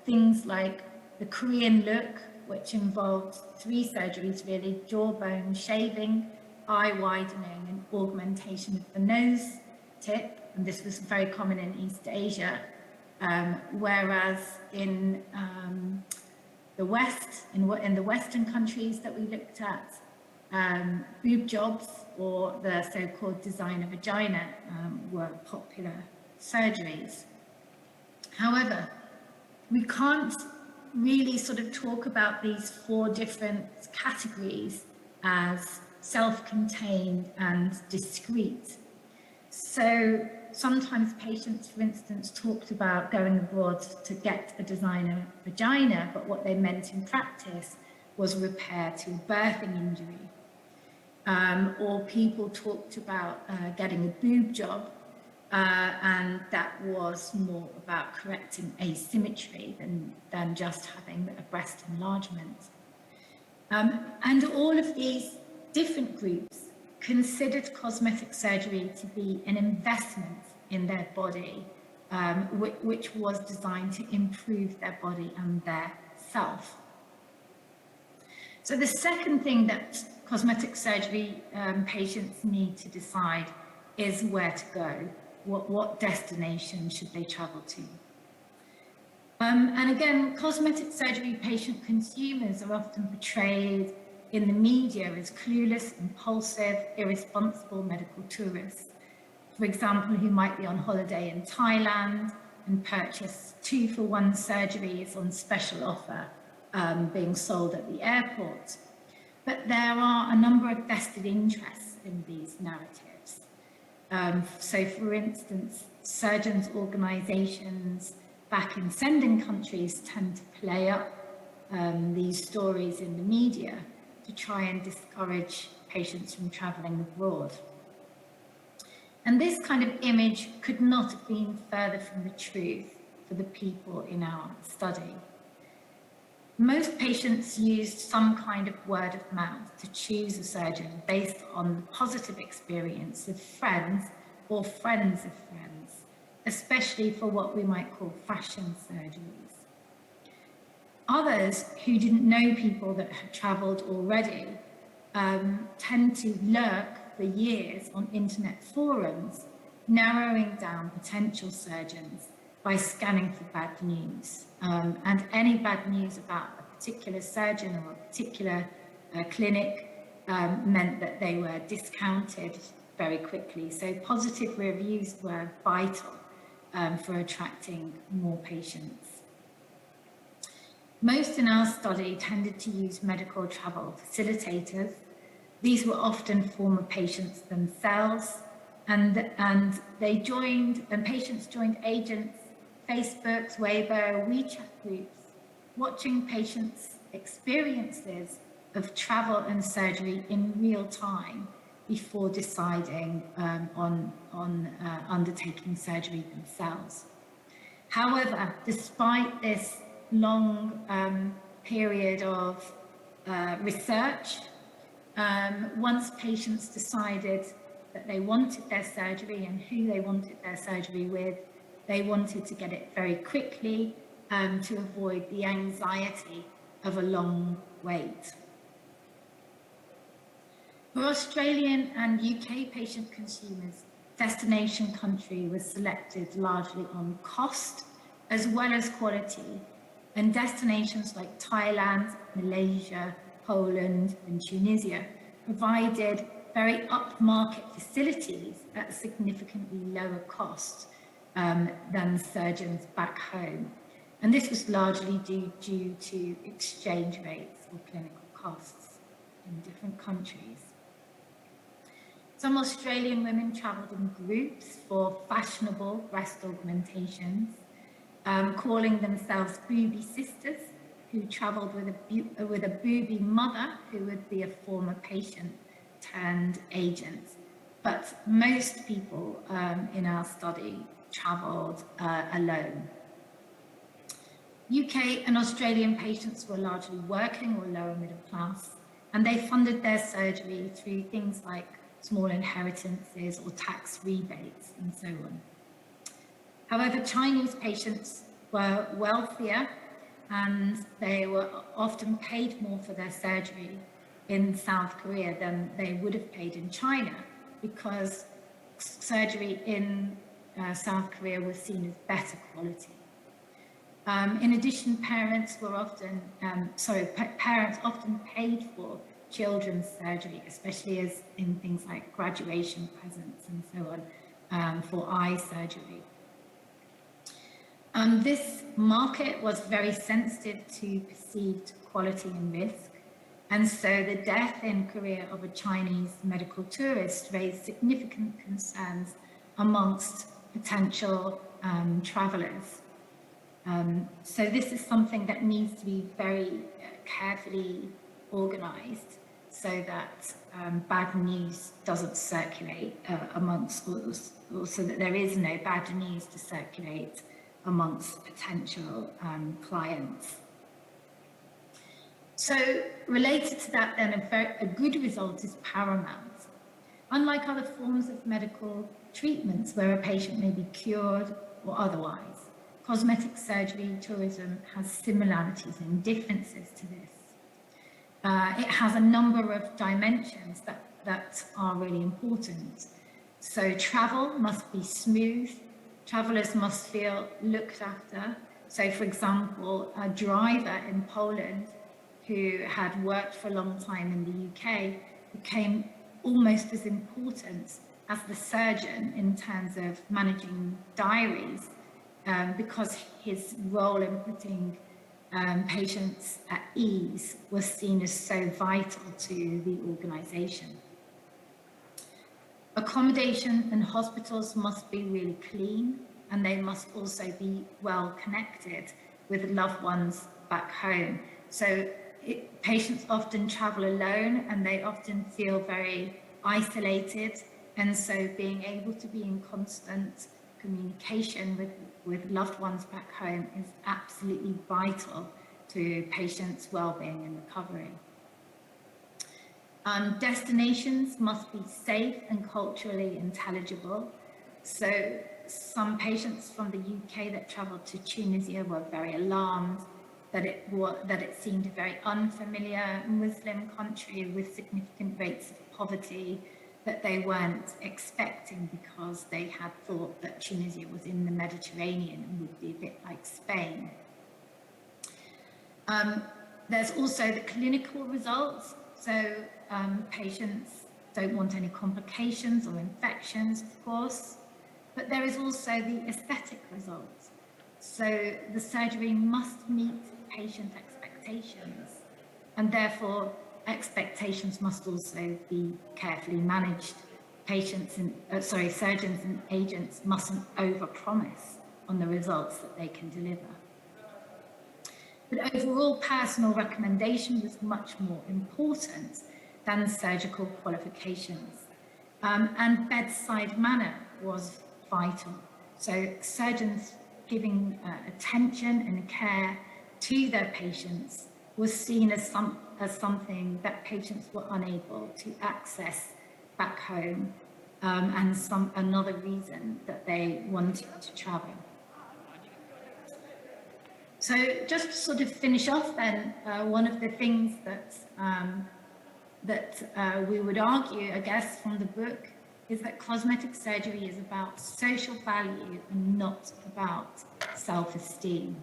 things like the Korean look, which involved 3 surgeries really: jawbone shaving, eye widening, and augmentation of the nose tip. And this was very common in East Asia, whereas in the West, in the Western countries that we looked at, boob jobs or the so-called designer vagina were popular surgeries. However, we can't really sort of talk about these 4 different categories as self-contained and discrete. So sometimes patients, for instance, talked about going abroad to get a designer vagina, but what they meant in practice was repair to a birthing injury. Or people talked about getting a boob job, and that was more about correcting asymmetry than just having a breast enlargement. And all of these different groups considered cosmetic surgery to be an investment in their body, which was designed to improve their body and their self. So the second thing that cosmetic surgery patients need to decide is where to go. what destination should they travel to? And again, cosmetic surgery patient consumers are often portrayed in the media as clueless, impulsive, irresponsible medical tourists. For example, who might be on holiday in Thailand and purchase 2-for-1 surgeries on special offer being sold at the airport. But there are a number of vested interests in these narratives. So for instance, surgeons' organizations back in sending countries tend to play up these stories in the media to try and discourage patients from traveling abroad. And this kind of image could not have been further from the truth for the people in our study. Most patients used some kind of word of mouth to choose a surgeon based on the positive experience of friends or friends of friends, especially for what we might call fashion surgeries. Others who didn't know people that had traveled already tend to lurk for years on internet forums, narrowing down potential surgeons by scanning for bad news. And any bad news about a particular surgeon or a particular clinic meant that they were discounted very quickly. So positive reviews were vital for attracting more patients. Most in our study tended to use medical travel facilitators. These were often former patients themselves, and patients joined agents, Facebook's, Weibo, WeChat groups, watching patients' experiences of travel and surgery in real time before deciding on undertaking surgery themselves. However, despite this long period of research, once patients decided that they wanted their surgery and who they wanted their surgery with, they wanted to get it very quickly to avoid the anxiety of a long wait. For Australian and UK patient consumers, destination country was selected largely on cost as well as quality, and destinations like Thailand, Malaysia, Poland and Tunisia provided very upmarket facilities at a significantly lower cost than surgeons back home. And this was largely due to exchange rates or clinical costs in different countries. Some Australian women travelled in groups for fashionable breast augmentations, calling themselves booby sisters, who travelled with a booby mother who would be a former patient turned agent. But most people in our study travelled alone. UK and Australian patients were largely working or lower middle class, and they funded their surgery through things like small inheritances or tax rebates and so on. However, Chinese patients were wealthier and they were often paid more for their surgery in South Korea than they would have paid in China, because surgery in South Korea was seen as better quality. In addition, parents often paid for children's surgery, especially as in things like graduation presents and so on, for eye surgery. This market was very sensitive to perceived quality and risk, and so the death in Korea of a Chinese medical tourist raised significant concerns amongst potential travellers. So this is something that needs to be very carefully organised so that bad news doesn't circulate amongst, or so that there is no bad news to circulate amongst potential clients. So related to that then, a good result is paramount. Unlike other forms of medical treatments where a patient may be cured or otherwise, cosmetic surgery tourism has similarities and differences to this. It has a number of dimensions that are really important. So travel must be smooth. Travelers must feel looked after. So for example, a driver in Poland who had worked for a long time in the UK became almost as important as the surgeon in terms of managing diaries, because his role in putting patients at ease was seen as so vital to the organisation. Accommodation and hospitals must be really clean, and they must also be well connected with loved ones back home. So patients often travel alone and they often feel very isolated, and so being able to be in constant communication with loved ones back home is absolutely vital to patients' well-being and recovery. Destinations must be safe and culturally intelligible. So some patients from the UK that travelled to Tunisia were very alarmed that it seemed a very unfamiliar Muslim country with significant rates of poverty that they weren't expecting, because they had thought that Tunisia was in the Mediterranean and would be a bit like Spain. There's also the clinical results. So patients don't want any complications or infections, of course, but there is also the aesthetic results. So the surgery must meet patient expectations, and therefore expectations must also be carefully managed. Surgeons and agents mustn't overpromise on the results that they can deliver. But overall, personal recommendation was much more important than surgical qualifications. And bedside manner was vital. So surgeons giving attention and care to their patients was seen as something that patients were unable to access back home, and another reason that they wanted to travel. So just to sort of finish off then, one of the things that we would argue, I guess, from the book is that cosmetic surgery is about social value and not about self-esteem.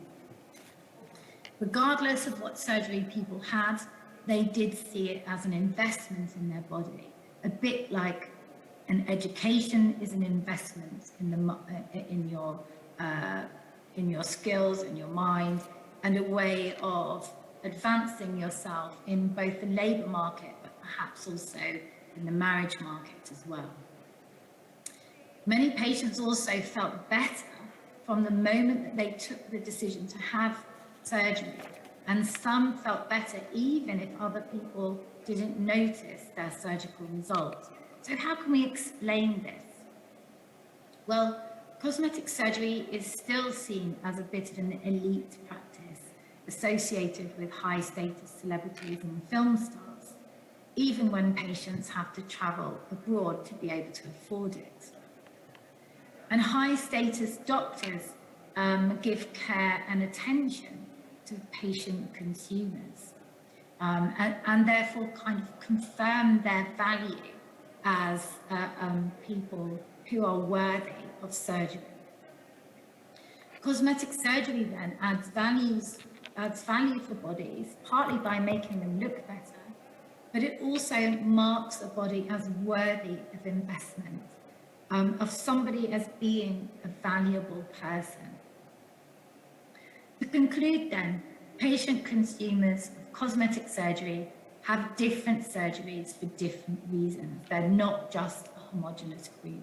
Regardless of what surgery people had, they did see it as an investment in their body, a bit like an education is an investment in your skills, in your mind, and a way of advancing yourself in both the labour market, but perhaps also in the marriage market as well. Many patients also felt better from the moment that they took the decision to have surgery, and some felt better even if other people didn't notice their surgical results. So how can we explain this? Well, cosmetic surgery is still seen as a bit of an elite practice associated with high-status celebrities and film stars, even when patients have to travel abroad to be able to afford it. And high-status doctors give care and attention to patient consumers, and therefore kind of confirm their value as people who are worthy of surgery. Cosmetic surgery then adds value for bodies, partly by making them look better, but it also marks a body as worthy of investment, of somebody as being a valuable person. To conclude then, patient consumers of cosmetic surgery have different surgeries for different reasons. They're not just a homogeneous group.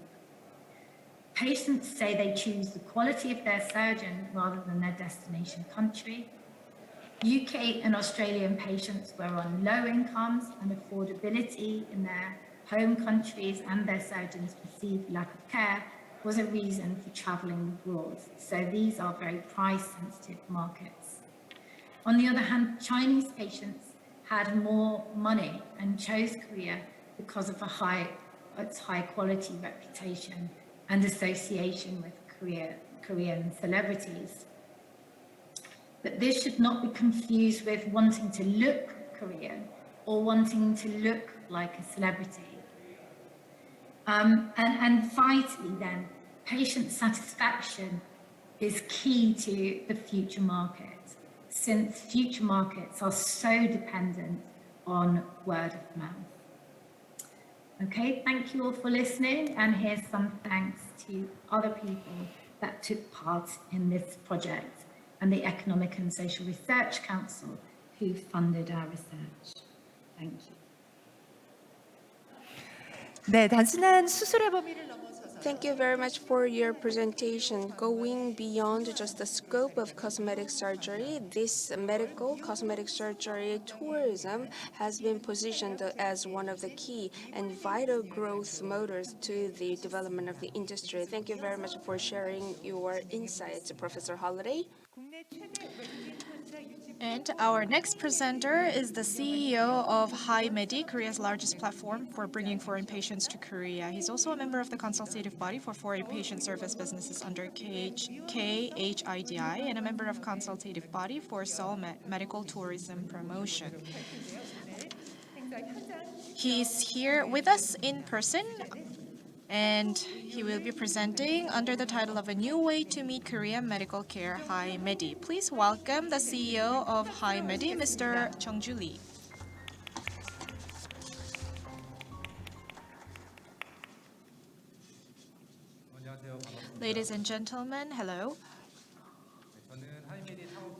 Patients say they choose the quality of their surgeon rather than their destination country. UK and Australian patients were on low incomes, and affordability in their home countries and their surgeons' perceived lack of care was a reason for travelling abroad. So these are very price-sensitive markets. On the other hand, Chinese patients had more money and chose Korea because of its high-quality reputation and association with Korean celebrities. But this should not be confused with wanting to look Korean or wanting to look like a celebrity. And vitally then, patient satisfaction is key to the future market, since future markets are so dependent on word of mouth. Okay, thank you all for listening, and here's some thanks to other people that took part in this project and the Economic and Social Research Council who funded our research. Thank you. 네, 단순한 수술의 범위를 넘어서서 Thank you very much for your presentation. Going beyond just the scope of cosmetic surgery, this medical cosmetic surgery tourism has been positioned as one of the key and vital growth motors to the development of the industry. Thank you very much for sharing your insights, Professor Holiday. 국내 최대 외국인 환자 유치 And our next presenter is the CEO of HiMedi, Korea's largest platform for bringing foreign patients to Korea. He's also a member of the consultative body for foreign patient service businesses under KHIDI and a member of consultative body for SEOUL Medical Tourism Promotion. He's here with us in person, and he will be presenting under the title of A New Way to Meet Korean Medical Care, HiMedi. Please welcome the CEO of HiMedi, Mr. Jeong-ju Lee. Ladies and gentlemen, hello.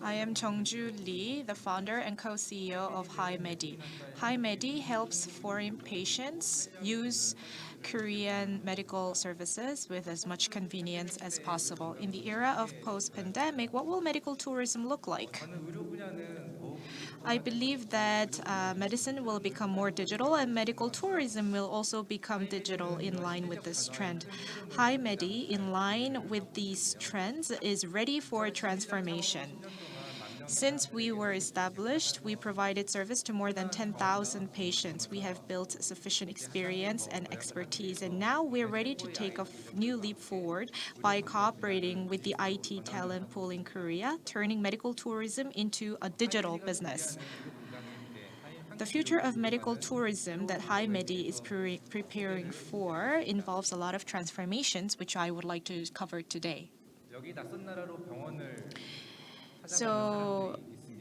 I am Jeong-ju Lee, the founder and co-CEO of HiMedi. HiMedi helps foreign patients use Korean medical services with as much convenience as possible. In the era of post-pandemic, what will medical tourism look like? I believe that medicine will become more digital and medical tourism will also become digital in line with this trend. HiMedi, in line with these trends, is ready for transformation. Since we were established, we provided service to more than 10,000 patients. We have built sufficient experience and expertise, and now we're ready to take a new leap forward by cooperating with the IT talent pool in Korea, turning medical tourism into a digital business. The future of medical tourism that HiMedi is preparing for involves a lot of transformations, which I would like to cover today. So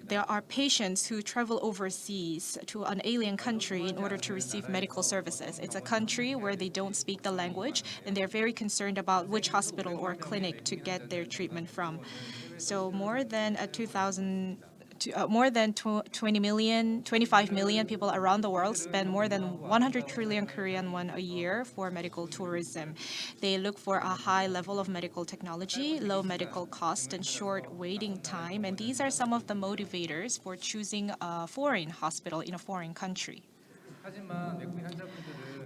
there are patients who travel overseas to an alien country in order to receive medical services. It's a country where they don't speak the language, and they're very concerned about which hospital or clinic to get their treatment from. So more than 25 million people around the world spend more than 100 trillion Korean won a year for medical tourism. They look for a high level of medical technology, low medical cost, and short waiting time. And these are some of the motivators for choosing a foreign hospital in a foreign country.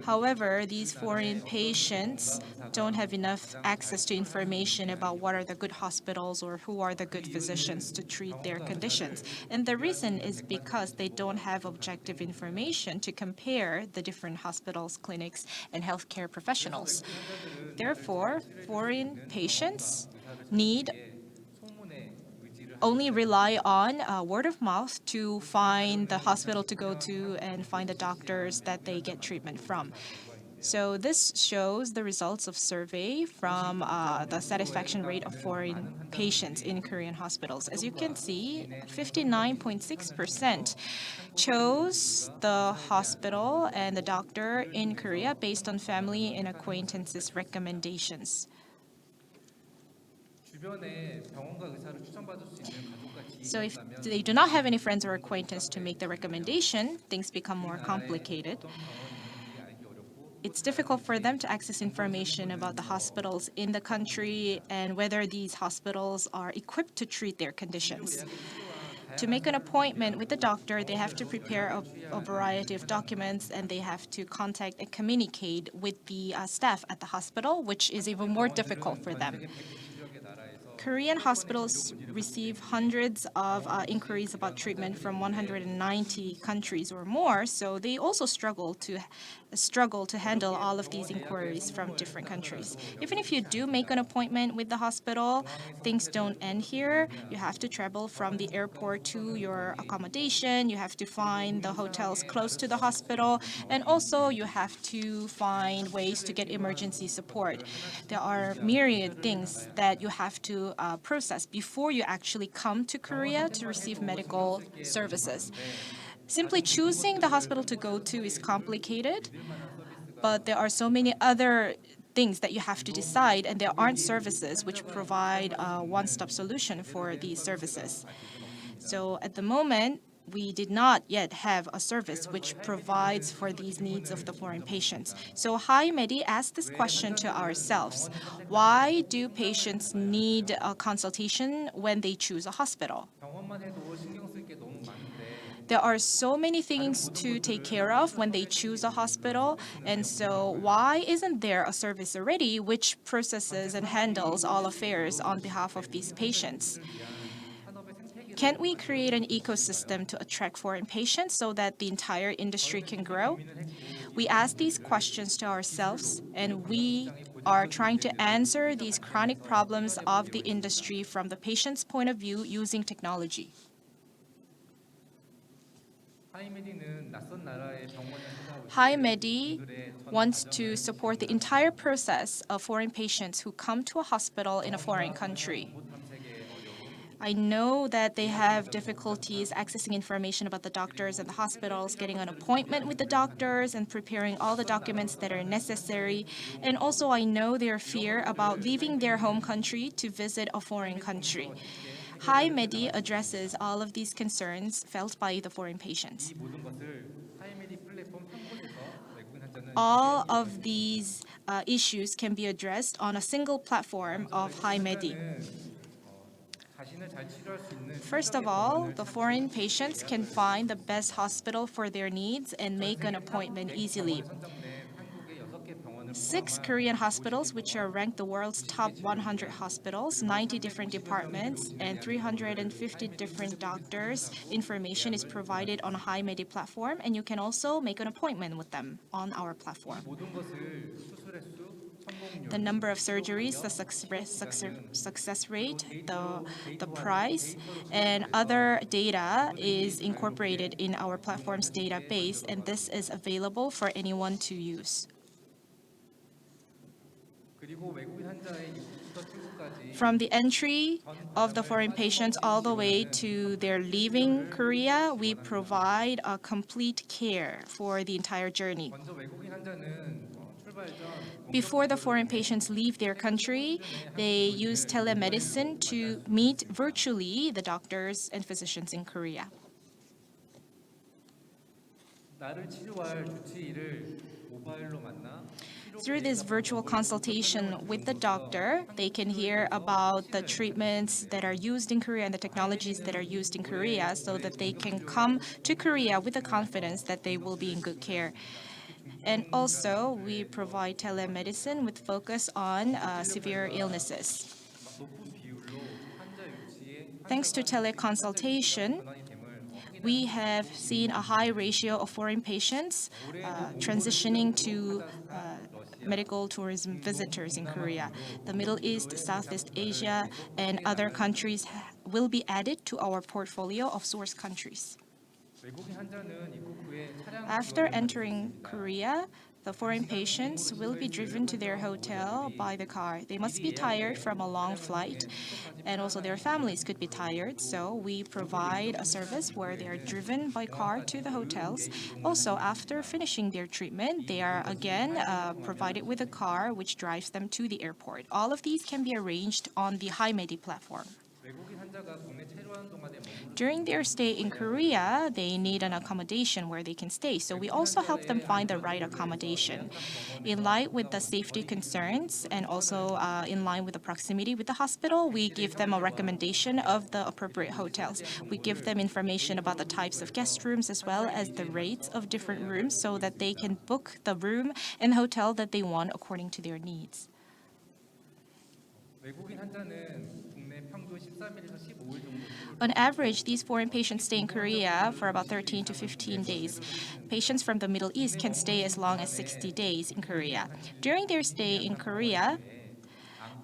However, these foreign patients don't have enough access to information about what are the good hospitals or who are the good physicians to treat their conditions. And the reason is because they don't have objective information to compare the different hospitals, clinics, and healthcare professionals. Therefore, foreign patients need only rely on word of mouth to find the hospital to go to and find the doctors that they get treatment from. So this shows the results of survey from the satisfaction rate of foreign patients in Korean hospitals. As you can see, 59.6% chose the hospital and the doctor in Korea based on family and acquaintances' recommendations. So if they do not have any friends or acquaintance to make the recommendation, things become more complicated. It's difficult for them to access information about the hospitals in the country and whether these hospitals are equipped to treat their conditions. To make an appointment with the doctor, they have to prepare a variety of documents, and they have to contact and communicate with the staff at the hospital, which is even more difficult for them. Korean hospitals receive hundreds of inquiries about treatment from 190 countries or more, so they also struggle to handle all of these inquiries from different countries. Even if you do make an appointment with the hospital, things don't end here. You have to travel from the airport to your accommodation. You have to find the hotels close to the hospital, and also you have to find ways to get emergency support. There are myriad things that you have to process before you actually come to Korea to receive medical services. Simply choosing the hospital to go to is complicated, but there are so many other things that you have to decide, and there aren't services which provide a one-stop solution for these services. So at the moment, we did not yet have a service which provides for these needs of the foreign patients. So HiMedi asked this question to ourselves: why do patients need a consultation when they choose a hospital? There are so many things to take care of when they choose a hospital, and so why isn't there a service already which processes and handles all affairs on behalf of these patients? Can't we create an ecosystem to attract foreign patients so that the entire industry can grow? We ask these questions to ourselves, and we are trying to answer these chronic problems of the industry from the patient's point of view using technology. HiMedi wants to support the entire process of foreign patients who come to a hospital in a foreign country. I know that they have difficulties accessing information about the doctors and the hospitals, getting an appointment with the doctors, and preparing all the documents that are necessary. And also, I know their fear about leaving their home country to visit a foreign country. HiMedi addresses all of these concerns felt by the foreign patients. All of these issues can be addressed on a single platform of HiMedi. First of all, the foreign patients can find the best hospital for their needs and make an appointment easily. 6 Korean hospitals, which are ranked the world's top 100 hospitals, 90 different departments, and 350 different doctors. Information is provided on a HiMedi platform, and you can also make an appointment with them on our platform. The number of surgeries, the success rate, the price, and other data is incorporated in our platform's database, and this is available for anyone to use. From the entry of the foreign patients all the way to their leaving Korea, we provide a complete care for the entire journey. Before the foreign patients leave their country, they use telemedicine to meet virtually the doctors and physicians in Korea. Through this virtual consultation with the doctor, they can hear about the treatments that are used in Korea and the technologies that are used in Korea so that they can come to Korea with the confidence that they will be in good care. And also, we provide telemedicine with focus on severe illnesses. Thanks to teleconsultation, we have seen a high ratio of foreign patients transitioning to medical tourism visitors in Korea. The Middle East, Southeast Asia, and other countries will be added to our portfolio of source countries. After entering Korea, the foreign patients will be driven to their hotel by the car. They must be tired from a long flight, and also their families could be tired, so we provide a service where they are driven by car to the hotels. Also, after finishing their treatment, they are again provided with a car which drives them to the airport. All of these can be arranged on the HiMedi platform. During their stay in Korea, they need an accommodation where they can stay, so we also help them find the right accommodation. In line with the safety concerns and also in line with the proximity with the hospital, we give them a recommendation of the appropriate hotels. We give them information about the types of guest rooms as well as the rates of different rooms so that they can book the room and hotel that they want according to their needs. On average, these foreign patients stay in Korea for about 13 to 15 days. Patients from the Middle East can stay as long as 60 days in Korea. During their stay in Korea,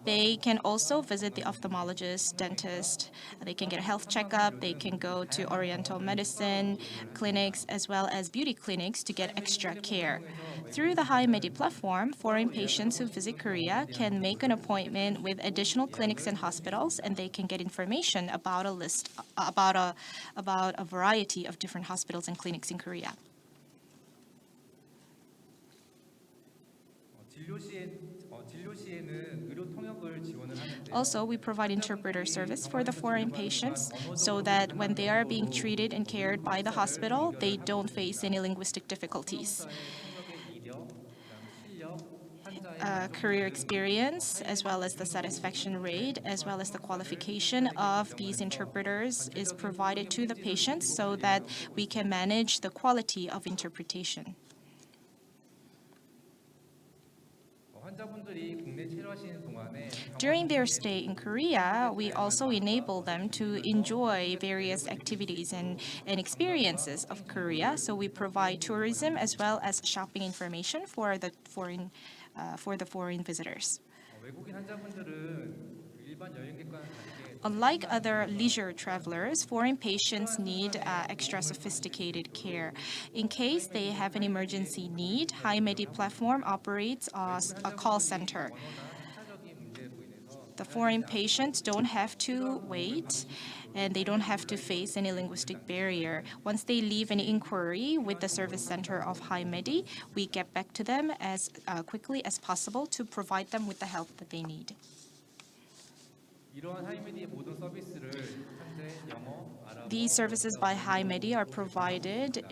they can also visit the ophthalmologist, dentist. They can get a health checkup. They can go to Oriental medicine clinics as well as beauty clinics to get extra care. Through the HiMedi platform, foreign patients who visit Korea can make an appointment with additional clinics and hospitals, and they can get information about a variety of different hospitals and clinics in Korea. Also, we provide interpreter service for the foreign patients so that when they are being treated and cared by the hospital, they don't face any linguistic difficulties. Career experience, as well as the satisfaction rate, as well as the qualification of these interpreters is provided to the patients so that we can manage the quality of interpretation. During their stay in Korea, we also enable them to enjoy various activities and experiences of Korea. So we provide tourism as well as shopping information for the foreign visitors. Unlike other leisure travelers, foreign patients need extra sophisticated care. In case they have an emergency need, HiMedi platform operates as a call center. The foreign patients don't have to wait and they don't have to face any linguistic barrier. Once they leave an inquiry with the service center of HiMedi, we get back to them as quickly as possible to provide them with the help that they need. These services by HiMedi are provided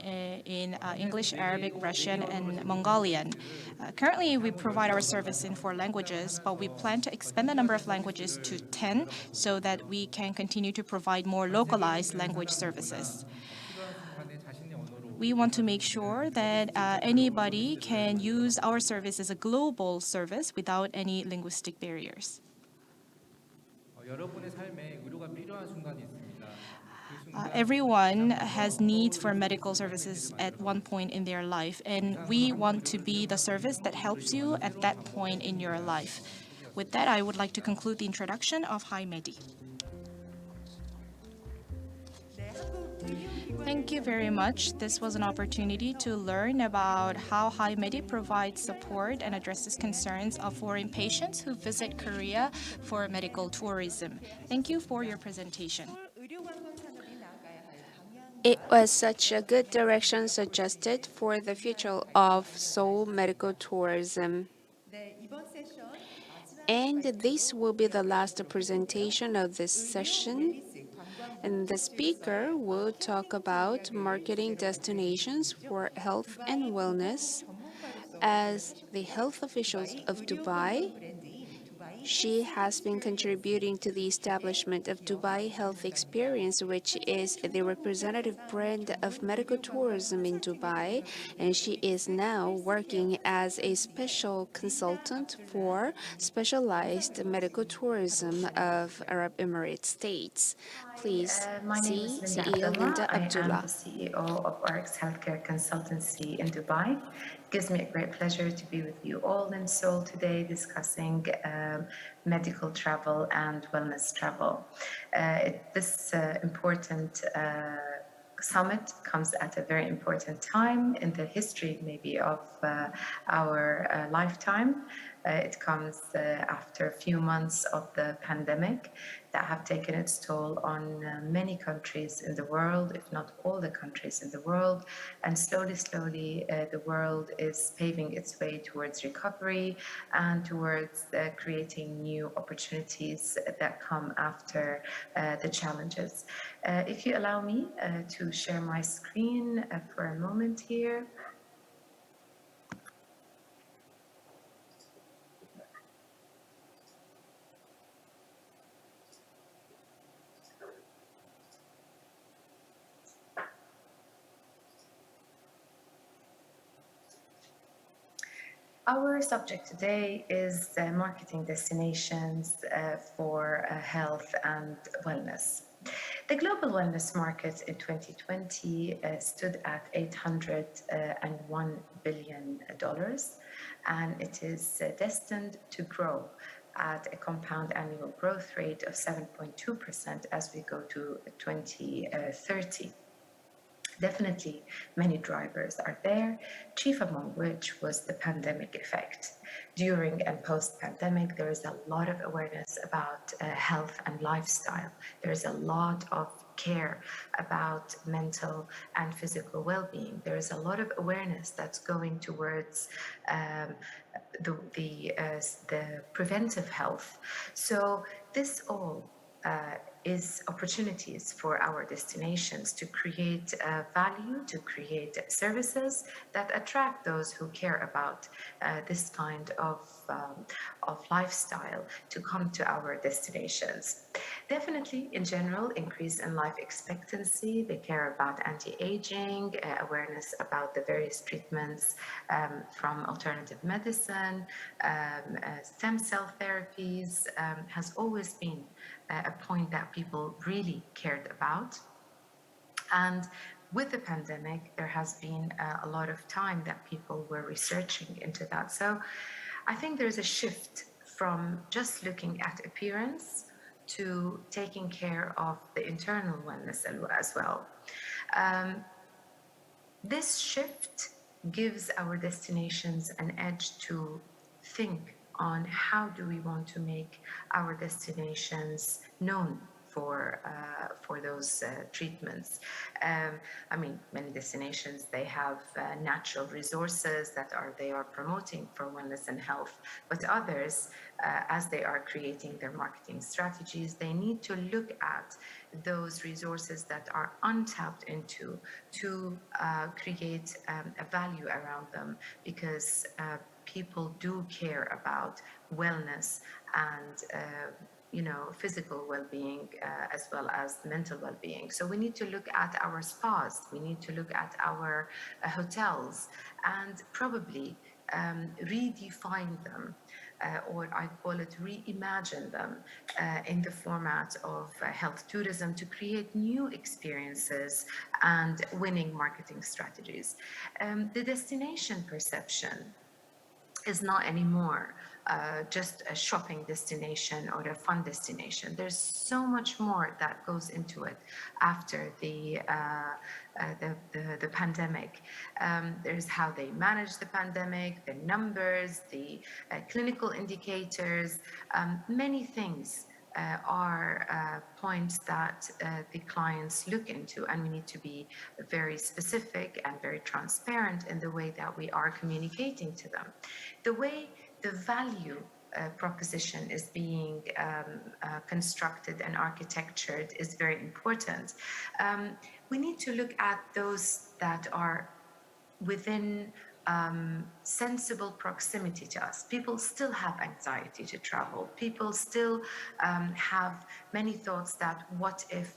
in English, Arabic, Russian, and Mongolian. Currently, we provide our service in 4 languages, but we plan to expand the number of languages to 10 so that we can continue to provide more localized language services. We want to make sure that anybody can use our service as a global service without any linguistic barriers. Everyone has needs for medical services at one point in their life, and we want to be the service that helps you at that point in your life. With that, I would like to conclude the introduction of HiMedi. Thank you very much. This was an opportunity to learn about how HiMedi provides support and addresses concerns of foreign patients who visit Korea for medical tourism. Thank you for your presentation. It was such a good direction suggested for the future of Seoul medical tourism. And this will be the last presentation of this session. And the speaker will talk about marketing destinations for health and wellness. As the health officials of Dubai, she has been contributing to the establishment of Dubai Health Experience, which is the representative brand of medical tourism in Dubai, and she is now working as a special consultant for specialized medical tourism of Arab Emirates states. Please My name is see Linda CEO Abdullah. Linda I am Abdullah. the CEO of RX Healthcare Consultancy in Dubai. It gives me a great pleasure to be with you all in Seoul today discussing medical travel and wellness travel. This important summit comes at a very important time in the history maybe of our lifetime. It comes after a few months of the pandemic that have taken its toll on many countries in the world, if not all the countries in the world. And slowly, the world is paving its way towards recovery and towards creating new opportunities that come after the challenges. If you allow me to share my screen for a moment here. Our subject today is marketing destinations for health and wellness. The global wellness market in 2020 stood at $801 billion, and it is destined to grow at a compound annual growth rate of 7.2% as we go to 2030. Definitely, many drivers are there, chief among which was the pandemic effect. During and post-pandemic, there is a lot of awareness about health and lifestyle. There is a lot of care about mental and physical well-being. There is a lot of awareness that's going towards the preventive health. So this all is opportunities for our destinations to create value, to create services that attract those who care about this kind of lifestyle to come to our destinations. Definitely, in general, increase in life expectancy. They care about anti-aging, awareness about the various treatments from alternative medicine, stem cell therapies has always been a point that people really cared about. And with the pandemic, there has been a lot of time that people were researching into that. So I think there's a shift from just looking at appearance to taking care of the internal wellness as well. This shift gives our destinations an edge to think on how do we want to make our destinations known for those treatments. I mean, many destinations, they have natural resources that they are promoting for wellness and health, but others, as they are creating their marketing strategies, they need to look at those resources that are untapped into to create a value around them, because people do care about wellness and physical well-being as well as mental well-being. So we need to look at our spas, we need to look at our hotels, and probably redefine them, or I call it reimagine them in the format of health tourism to create new experiences and winning marketing strategies. The destination perception is not anymore just a shopping destination or a fun destination. There's so much more that goes into it after the pandemic. There's how they manage the pandemic, the numbers, the clinical indicators, many things are points that the clients look into, and we need to be very specific and very transparent in the way that we are communicating to them. The way the value proposition is being constructed and architectured is very important. We need to look at those that are within sensible proximity to us. People still have anxiety to travel. People still have many thoughts that what if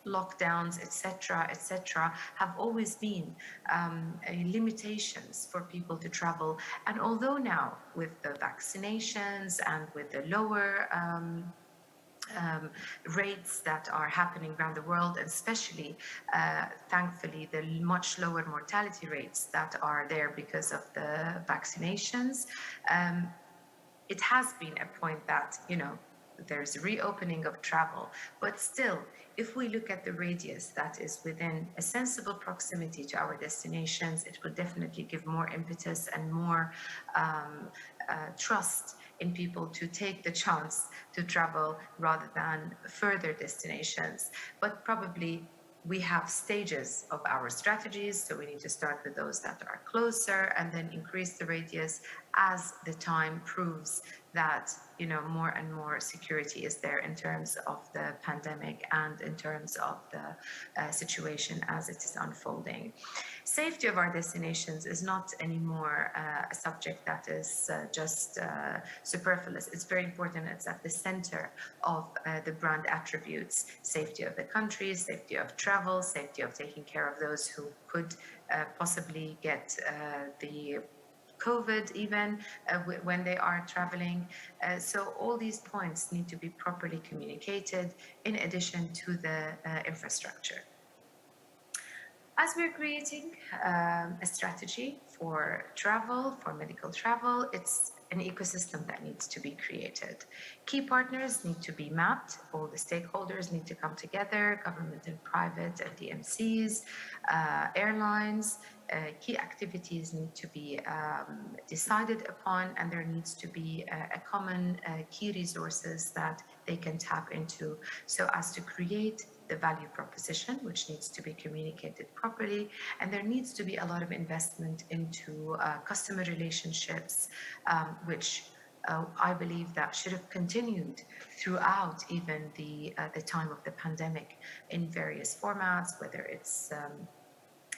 lockdowns, etc., have always been limitations for people to travel. And although now with the vaccinations and with the lower rates that are happening around the world, and especially, thankfully, the much lower mortality rates that are there because of the vaccinations, it has been a point that, there's a reopening of travel. But still, if we look at the radius that is within a sensible proximity to our destinations, it will definitely give more impetus and more trust in people to take the chance to travel rather than further destinations. But probably we have stages of our strategies, so we need to start with those that are closer and then increase the radius as the time proves that more and more security is there in terms of the pandemic and in terms of the situation as it is unfolding. Safety of our destinations is not anymore a subject that is just superfluous. It's very important. It's at the center of the brand attributes: safety of the country, safety of travel, safety of taking care of those who could possibly get the COVID even when they are traveling. So all these points need to be properly communicated in addition to the infrastructure. As we're creating a strategy for travel, for medical travel, it's an ecosystem that needs to be created. Key partners need to be mapped. All the stakeholders need to come together, government and private and DMCs, airlines. Key activities need to be decided upon, and there needs to be a common key resources that they can tap into so as to create the value proposition, which needs to be communicated properly. And there needs to be a lot of investment into customer relationships, which I believe that should have continued throughout even the time of the pandemic in various formats, whether it's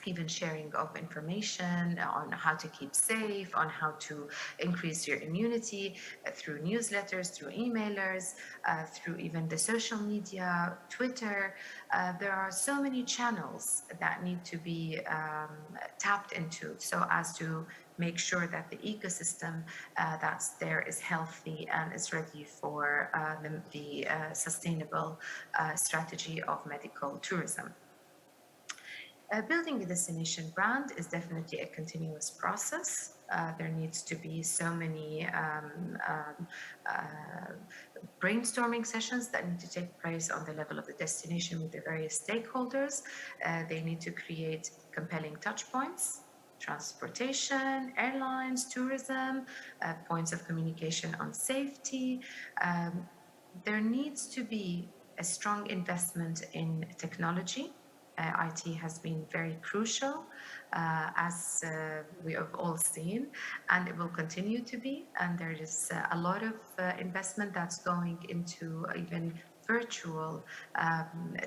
even sharing of information on how to keep safe, on how to increase your immunity through newsletters, through emailers, through even the social media, Twitter. There are so many channels that need to be tapped into so as to make sure that the ecosystem that's there is healthy and is ready for the sustainable strategy of medical tourism. Building a destination brand is definitely a continuous process. There needs to be so many brainstorming sessions that need to take place on the level of the destination with the various stakeholders. They need to create compelling touch points, transportation, airlines, tourism, points of communication on safety. There needs to be a strong investment in technology. IT has been very crucial, as we have all seen, and it will continue to be. And there is a lot of investment that's going into even virtual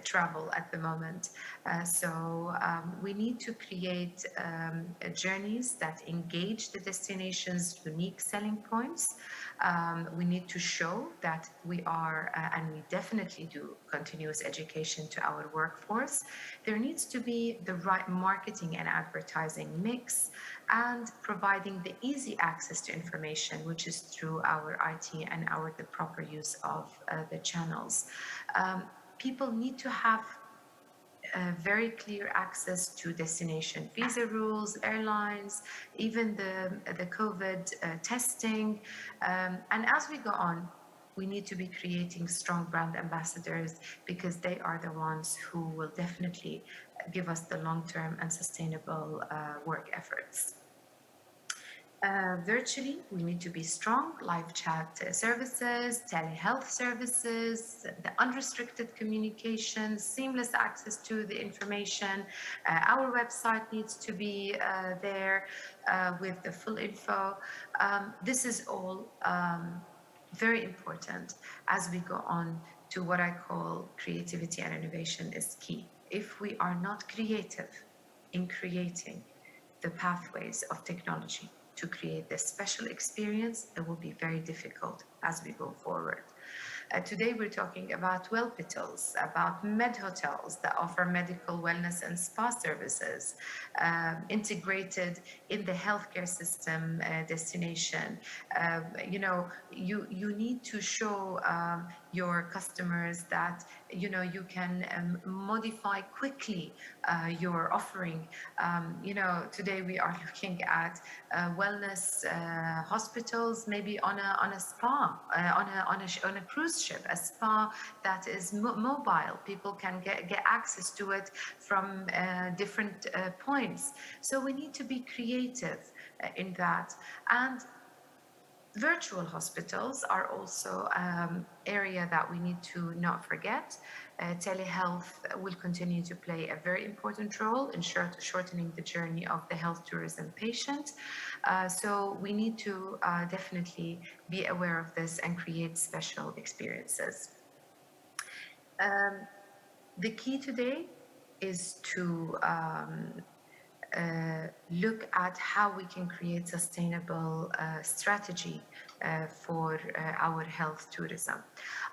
travel at the moment. So we need to create journeys that engage the destination's unique selling points. We need to show that we are, and we definitely do, continuous education to our workforce. There needs to be the right marketing and advertising mix, and providing the easy access to information, which is through our IT and the proper use of the channels. People need to have very clear access to destination visa rules, airlines, even the COVID testing. And as we go on, we need to be creating strong brand ambassadors, because they are the ones who will definitely give us the long-term and sustainable work efforts. Virtually, we need to be strong. Live chat services, telehealth services, the unrestricted communication, seamless access to the information. Our website needs to be there with the full info. This is all very important as we go on to what I call creativity and innovation is key. If we are not creative in creating the pathways of technology to create this special experience, it will be very difficult as we go forward. Today we're talking about well-pitals, about med hotels that offer medical wellness and spa services, integrated in the healthcare system destination. You need to show your customers that you can modify quickly your offering. Today we are looking at wellness hospitals, maybe on a spa, on a cruise ship, a spa that is mobile. People can get access to it from different points. So we need to be creative in that. And virtual hospitals are also area that we need to not forget. Telehealth will continue to play a very important role in shortening the journey of the health tourism patient. So we need to definitely be aware of this and create special experiences. The key today is to look at how we can create sustainable strategy for our health tourism.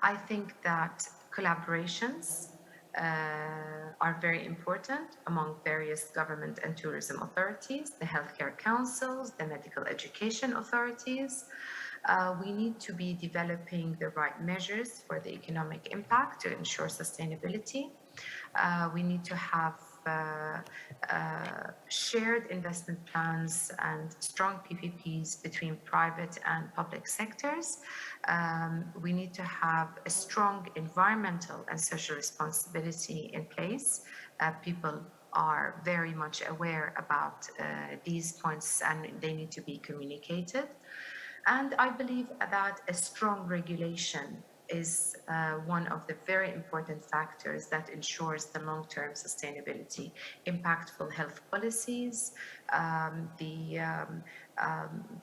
I think that collaborations are very important among various government and tourism authorities, the healthcare councils, the medical education authorities. We need to be developing the right measures for the economic impact to ensure sustainability. We need to have shared investment plans and strong PPPs between private and public sectors. We need to have a strong environmental and social responsibility in place. People are very much aware about these points and they need to be communicated. And I believe that a strong regulation is one of the very important factors that ensures the long-term sustainability. Impactful health policies, the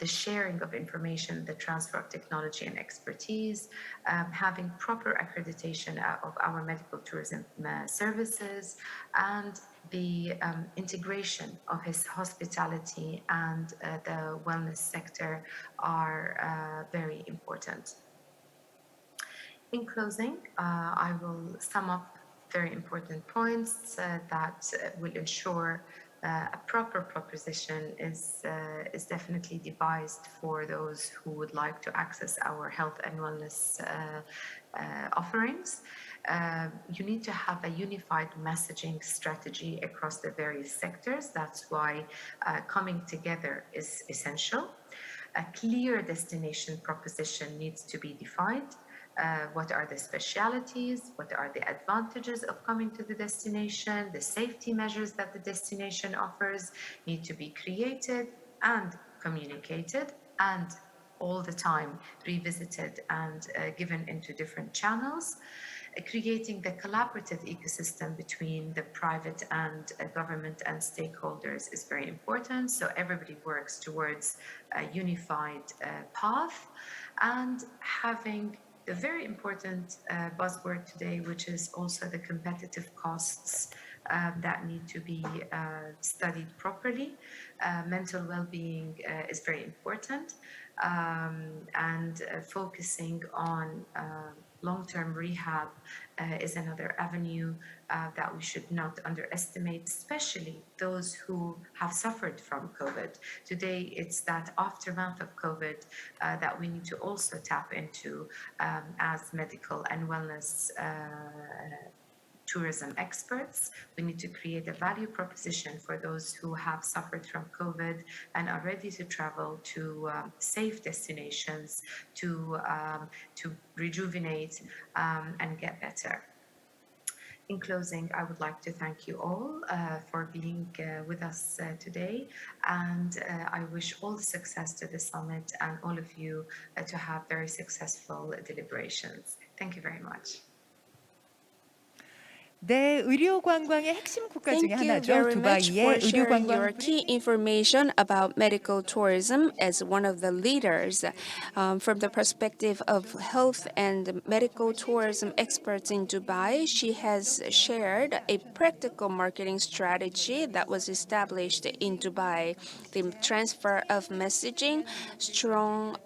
sharing of information, the transfer of technology and expertise, having proper accreditation of our medical tourism services, and the integration of his hospitality and the wellness sector are very important. In closing, I will sum up very important points that will ensure a proper proposition is definitely devised for those who would like to access our health and wellness offerings. You need to have a unified messaging strategy across the various sectors. That's why coming together is essential. A clear destination proposition needs to be defined. What are the specialities? What are the advantages of coming to the destination? The safety measures that the destination offers need to be created and communicated and all the time revisited and given into different channels. Creating the collaborative ecosystem between the private and government and stakeholders is very important. So everybody works towards a unified path, and having the very important buzzword today, which is also the competitive costs that need to be studied properly. Mental well-being is very important, and focusing on long-term rehab is another avenue that we should not underestimate, especially those who have suffered from COVID. Today, it's that aftermath of COVID that we need to also tap into as medical and wellness tourism experts. We need to create a value proposition for those who have suffered from COVID and are ready to travel to safe destinations to rejuvenate and get better. In closing, I would like to thank you all for being with us today, and I wish all the success to the summit and all of you to have very successful deliberations. Thank you very much. 네, 의료 관광의 핵심 국가 중에 Thank you 하나죠. very much 두바이의 for 의료 sharing your 관광 key information about medical tourism as one of the leaders from the perspective of health and medical tourism experts in Dubai. She has shared a practical marketing strategy that was established in Dubai. The transfer of messaging, strong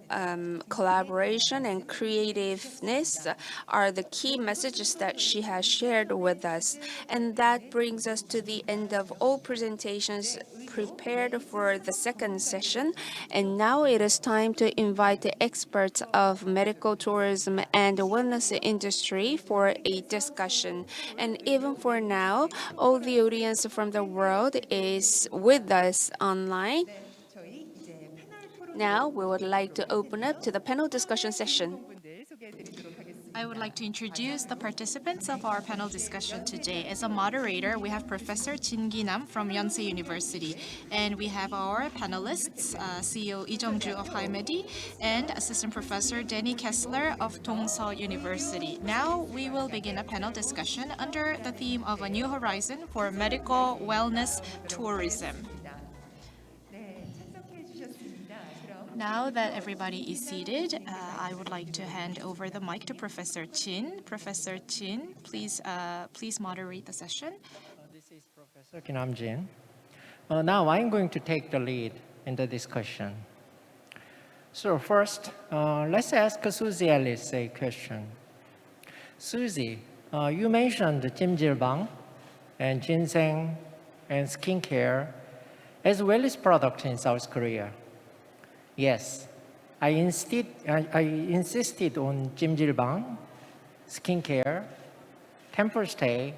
collaboration, and creativeness are the key messages that she has shared with us. And that brings us to the end of all presentations prepared for the second session. And now it is time to invite the experts of medical tourism and wellness industry for a discussion. And even for now, all the audience from the world is with us online. 저희 이제 패널 토론 Now we would like to open up to the panel discussion session. 분들 소개해드리도록 하겠습니다. I would like to introduce the participants of our panel discussion today. As a moderator, we have Professor Jin Gi-nam from Yonsei University, and we have our panelists, CEO Lee Jung-ju of HiMedi, and Assistant Professor Danny Kessler of Dongseol University. Now we will begin a panel discussion under the theme of a new horizon for medical wellness tourism. 네, 참석해 주셨습니다. 그럼 Now that everybody is seated, I would like to hand over the mic to Professor Jin. Professor Jin, please moderate the session. This is Professor Kim Jin. Now I'm going to take the lead in the discussion. So first, let's ask Susie Ellis a question. Susie, You mentioned 찜질방 and ginseng and skincare as well as products in South Korea. Yes, I insisted on 찜질방, skincare, temple stay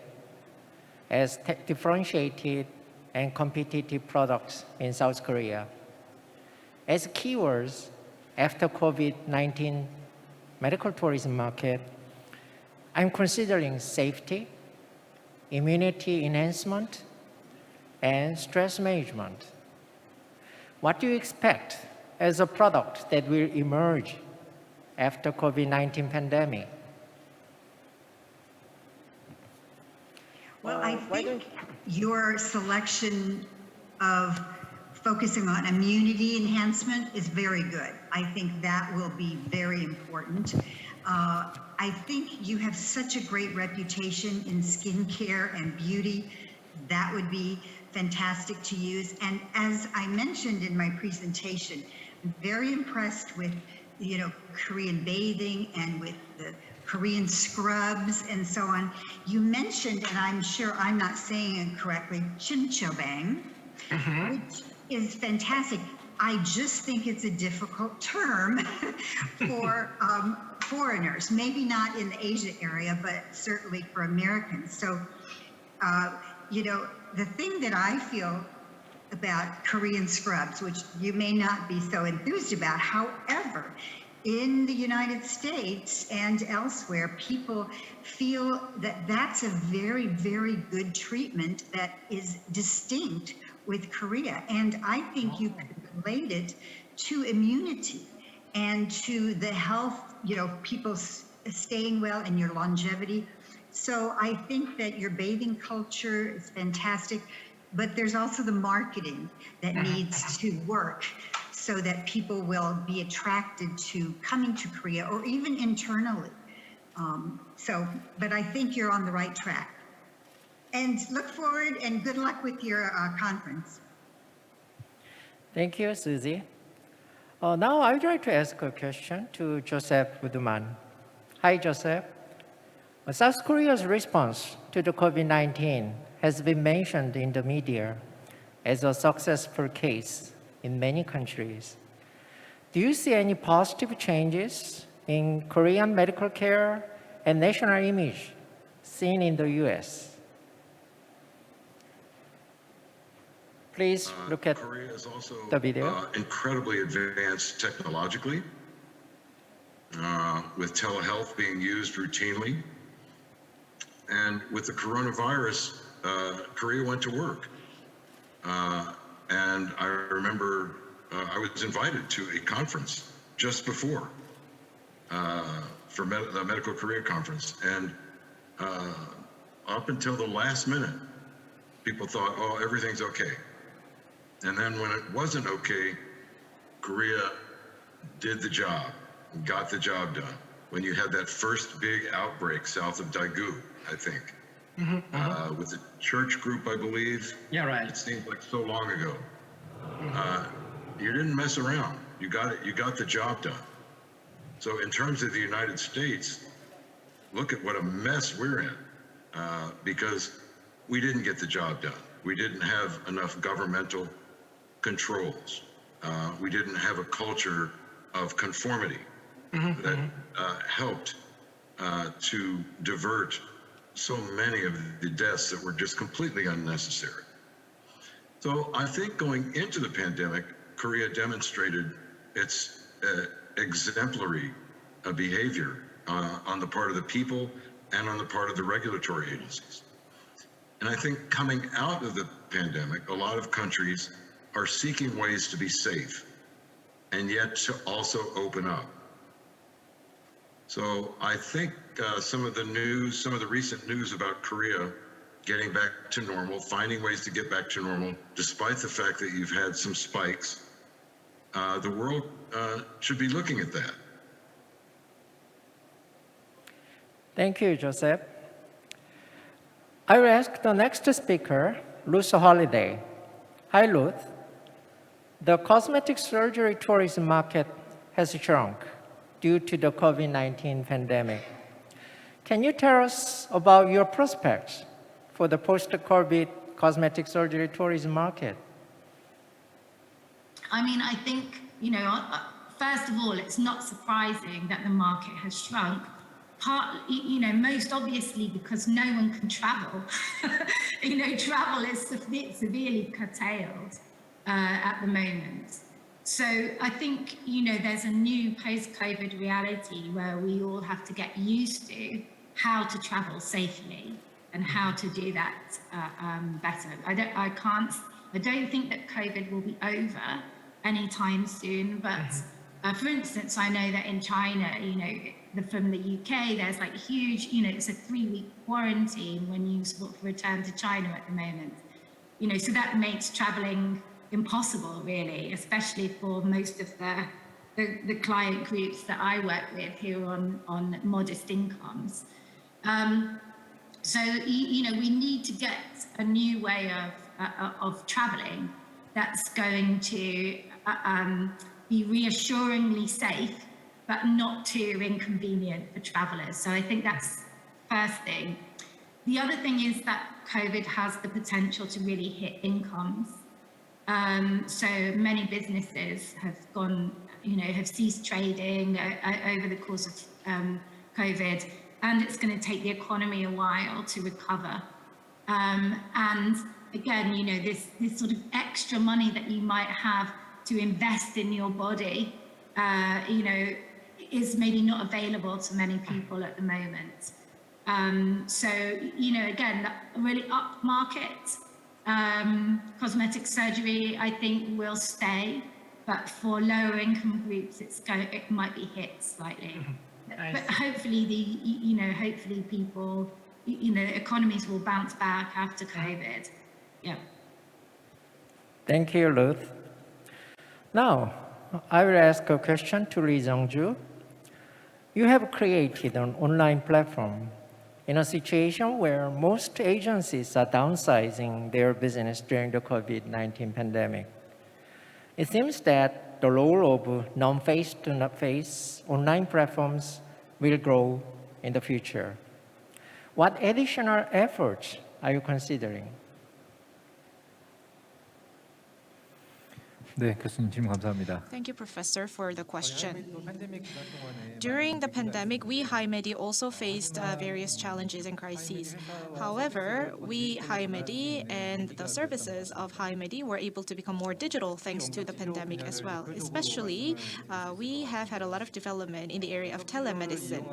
as differentiated and competitive products in South Korea. As keywords after COVID-19 medical tourism market, I'm considering safety, immunity enhancement, and stress management. What do you expect as a product that will emerge after COVID-19 pandemic? Well, I think your selection of focusing on immunity enhancement is very good. I think that will be very important. I think you have such a great reputation in skincare and beauty. That would be fantastic to use. And as I mentioned in my presentation, I'm very impressed with, Korean bathing and with the Korean scrubs and so on. You mentioned, and I'm sure I'm not saying it correctly, chimchobang, which is fantastic. I just think it's a difficult term for foreigners, maybe not in the Asia area, but certainly for Americans. So, the thing that I feel about Korean scrubs, which you may not be so enthused about, however, in the United States and elsewhere, people feel that that's a very, very good treatment that is distinct with Korea. And I think you could relate it to immunity and to the health, people staying well and your longevity. So I think that your bathing culture is fantastic, but there's also the marketing that needs to work so that people will be attracted to coming to Korea or even internally. But I think you're on the right track. And look forward and good luck with your conference. Thank you, Susie. Now I would like to ask a question to Joseph Woodman. Hi, Joseph. South Korea's response to the COVID-19 has been mentioned in the media as a successful case in many countries. Do you see any positive changes in Korean medical care and national image seen in the US? Please look at Korea is also the video. Incredibly advanced technologically, with telehealth being used routinely. And with the coronavirus, Korea went to work. And I remember I was invited to a conference just before for the Medical Korea Conference. And up until the last minute, people thought, oh, everything's okay. And then when it wasn't okay, Korea did the job, got the job done. When you had that first big outbreak south of Daegu, I think, with the church group, I believe. Yeah, right. It seemed like so long ago. You didn't mess around. You got it. You got the job done. So in terms of the United States, look at what a mess we're in, because we didn't get the job done. We didn't have enough governmental controls. We didn't have a culture of conformity that helped to divert so many of the deaths that were just completely unnecessary. So I think going into the pandemic, Korea demonstrated its exemplary behavior on the part of the people and on the part of the regulatory agencies. And I think coming out of the pandemic, a lot of countries are seeking ways to be safe and yet to also open up. So I think some of the recent news about Korea getting back to normal, finding ways to get back to normal, despite the fact that you've had some spikes, the world should be looking at that. Thank you, Joseph. I will ask the next speaker, Ruth Holiday. Hi, Ruth. The cosmetic surgery tourism market has shrunk due to the COVID-19 pandemic. Can you tell us about your prospects for the post-COVID cosmetic surgery tourism market? I mean, I think, first of all, it's not surprising that the market has shrunk. Most obviously because no one can travel. Travel is severely curtailed at the moment. So I think, there's a new post-COVID reality where we all have to get used to how to travel safely and how to do that better. I don't think that COVID will be over anytime soon, but for instance, I know that in China, from the UK, there's like huge, it's a 3-week quarantine when you sort of return to China at the moment. So that makes traveling impossible, really, especially for most of the client groups that I work with here on modest incomes. So, we need to get a new way of traveling that's going to be reassuringly safe, but not too inconvenient for travelers. So I think that's first thing. The other thing is that COVID has the potential to really hit incomes. So many businesses have have ceased trading over the course of COVID, and it's going to take the economy a while to recover. And again, this sort of extra money that you might have to invest in your body, is maybe not available to many people at the moment. So, again, that really upmarket cosmetic surgery, I think, will stay, but for lower income groups, it might be hit slightly. But hopefully, hopefully people, economies will bounce back after COVID. Yeah. Thank you, Ruth. Now, I will ask a question to Lee Jung-ju. You have created an online platform in a situation where most agencies are downsizing their business during the COVID-19 pandemic. It seems that the role of non-face-to-face online platforms will grow in the future. What additional efforts are you considering? 네, 교수님 질문 감사합니다. Thank you, Professor, for the question. During the pandemic, we HiMedi also faced various challenges and crises. However, we HiMedi and the services of HiMedi were able to become more digital thanks to the pandemic as well. Especially, we have had a lot of development in the area of telemedicine.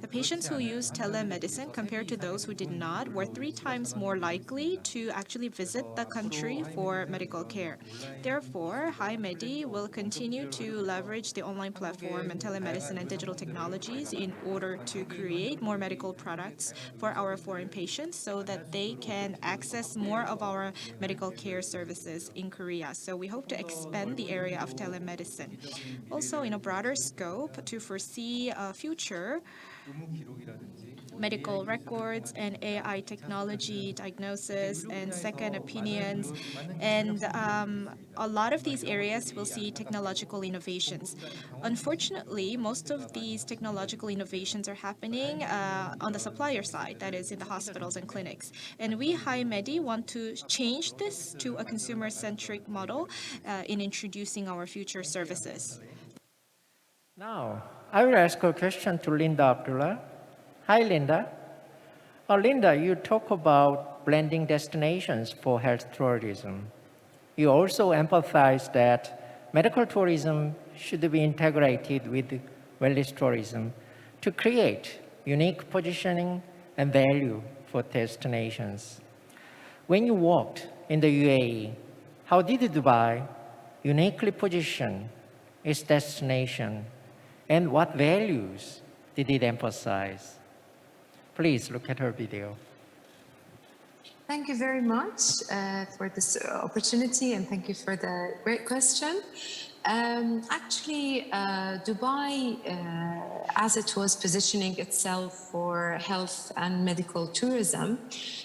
The patients who used telemedicine compared to those who did not were 3 times more likely to actually visit the country for medical care. Therefore, HiMedi will continue to leverage the online platform and telemedicine and digital technologies in order to create more medical products for our foreign patients so that they can access more of our medical care services in Korea. So we hope to expand the area of telemedicine. Also, in a broader scope, to foresee a future medical records and AI technology, diagnosis, and second opinions. And a lot of these areas will see technological innovations. Unfortunately, most of these technological innovations are happening on the supplier side, that is in the hospitals and clinics. And we, HiMedi, want to change this to a consumer-centric model in introducing our future services. Now, I will ask a question to Linda Abdullah. Hi, Linda. Linda, you talk about blending destinations for health tourism. You also emphasize that medical tourism should be integrated with wellness tourism to create unique positioning and value for destinations. When you walked in the UAE, how did Dubai uniquely position its destination, and what values did it emphasize? Please look at her video. Thank you very much for this opportunity, and thank you for the great question. Actually, Dubai, as it was positioning itself for health and medical tourism,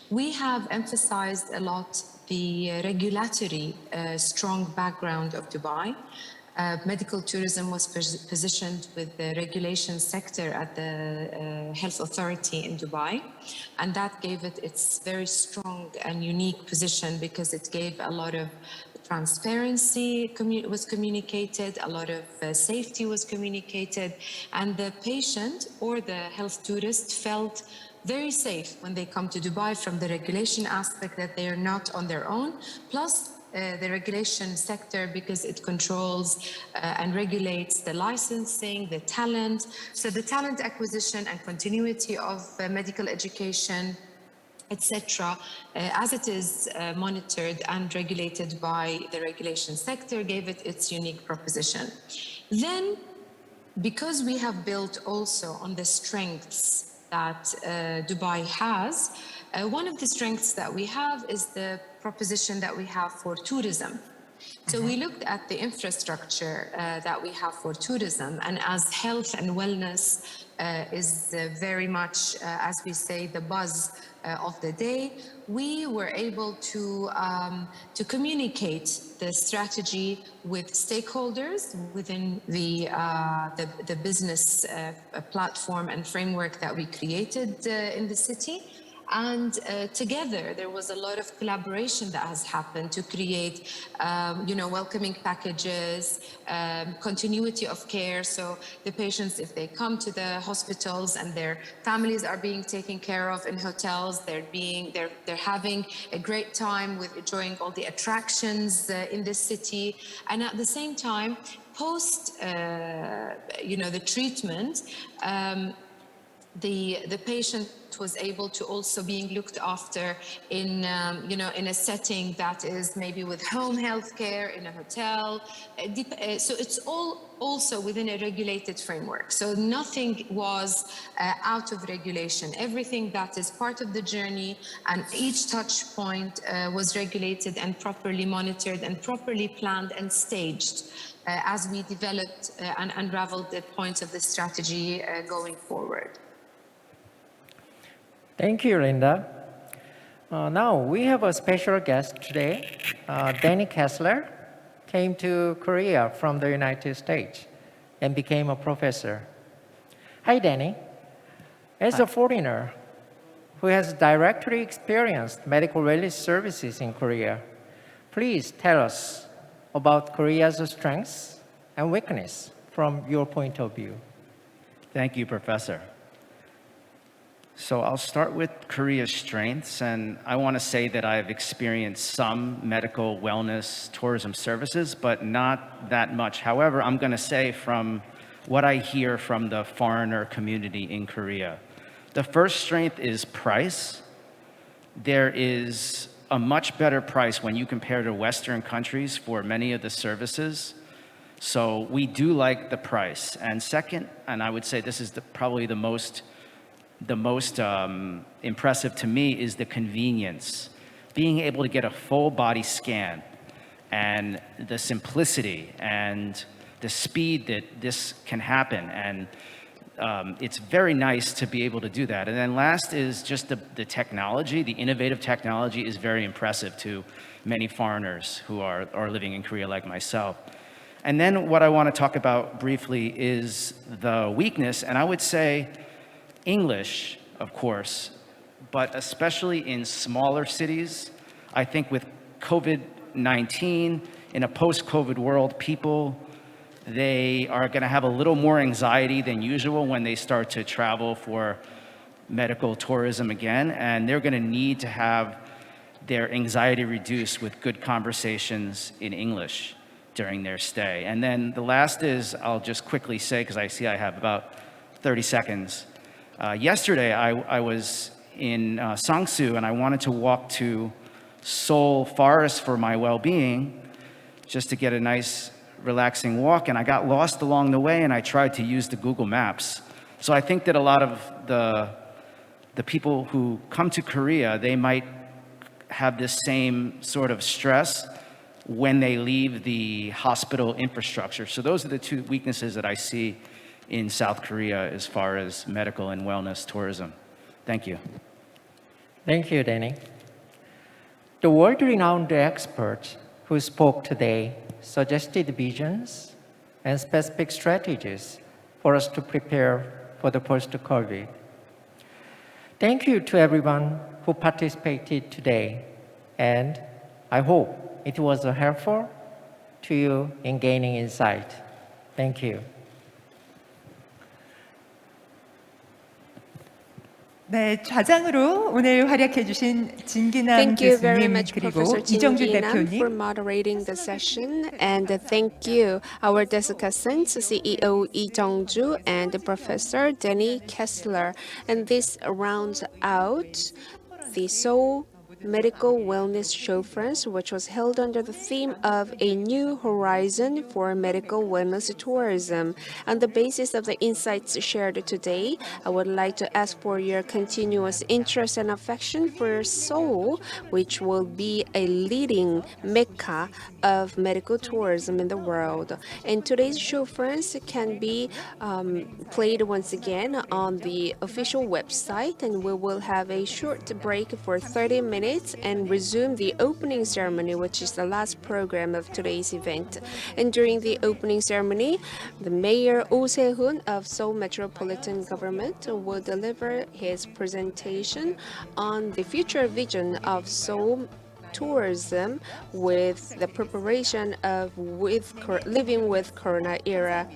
we have emphasized a lot the regulatory strong background of Dubai. Medical tourism was positioned with the regulation sector at the Health Authority in Dubai, and that gave it its very strong and unique position because it gave a lot of transparency was communicated, a lot of safety was communicated, and the patient or the health tourist felt very safe when they come to Dubai from the regulation aspect that they are not on their own, plus the regulation sector because it controls and regulates the licensing, the talent. So the talent acquisition and continuity of medical education, etc., as it is monitored and regulated by the regulation sector, gave it its unique proposition. Then, because we have built also on the strengths that Dubai has, one of the strengths that we have is the proposition that we have for tourism. So we looked at the infrastructure that we have for tourism, and as health and wellness is very much, as we say, the buzz of the day, we were able to communicate the strategy with stakeholders within the business platform and framework that we created in the city. And together, there was a lot of collaboration that has happened to create, welcoming packages, continuity of care. So the patients, if they come to the hospitals and their families are being taken care of in hotels, they're having a great time with enjoying all the attractions in the city. And at the same time, post, the treatment, the patient was able to also being looked after in in a setting that is maybe with home health care in a hotel. So it's all also within a regulated framework. So nothing was out of regulation. Everything that is part of the journey and each touch point was regulated and properly monitored and properly planned and staged as we developed and unraveled the points of the strategy going forward. Thank you, Linda. Now we have a special guest today. Danny Kessler came to Korea from the United States and became a professor. Hi, Danny. As a foreigner who has directly experienced medical wellness services in Korea, please tell us about Korea's strengths and weakness from your point of view. Thank you, Professor. So I'll start with Korea's strengths, and I want to say that I've experienced some medical wellness tourism services, but not that much. However, I'm going to say from what I hear from the foreigner community in Korea, the first strength is price. There is a much better price when you compare to Western countries for many of the services. So we do like the price. And second, and I would say this is probably the most impressive to me, is the convenience. Being able to get a full body scan and the simplicity and the speed that this can happen. And it's very nice to be able to do that. And then last is just the technology. The innovative technology is very impressive to many foreigners who are living in Korea like myself. And then what I want to talk about briefly is the weakness. And I would say English, of course, but especially in smaller cities. I think with COVID-19, in a post-COVID world, people, they are going to have a little more anxiety than usual when they start to travel for medical tourism again, and they're going to need to have their anxiety reduced with good conversations in English during their stay. And then the last is, I'll just quickly say, because I see I have about 30 seconds. Yesterday, I was in Sangsu, and I wanted to walk to Seoul Forest for my well-being, just to get a nice, relaxing walk, and I got lost along the way, and I tried to use the Google Maps. So I think that a lot of the people who come to Korea, they might have this same sort of stress when they leave the hospital infrastructure. So those are the two weaknesses that I see in South Korea as far as medical and wellness tourism. Thank you. Thank you, Danny. The world-renowned experts who spoke today suggested visions and specific strategies for us to prepare for the post-COVID. Thank you to everyone who participated today, and I hope it was helpful to you in gaining insight. Thank you. 네, 좌장으로 오늘 활약해 주신 진기남 Thank you very 교수님 much, 그리고 Professor 이정준 Jin Gi-nam, for 대표님 moderating the session, and thank you, our discussants, CEO Lee Jung-ju and Professor Danny Kessler. And this rounds out the Seoul Medical Wellness Showference, which was held under the theme of A New Horizon for Medical Wellness Tourism. On the basis of the insights shared today, I would like to ask for your continuous interest and affection for Seoul, which will be a leading mecca of medical tourism in the world. And today's showference can be played once again on the official website, and we will have a short break for 30 minutes and resume the opening ceremony, which is the last program of today's event. And during the opening ceremony, the Mayor Oh Se-hoon of Seoul Metropolitan Government will deliver his presentation on the future vision of Seoul tourism with the preparation of living with Corona era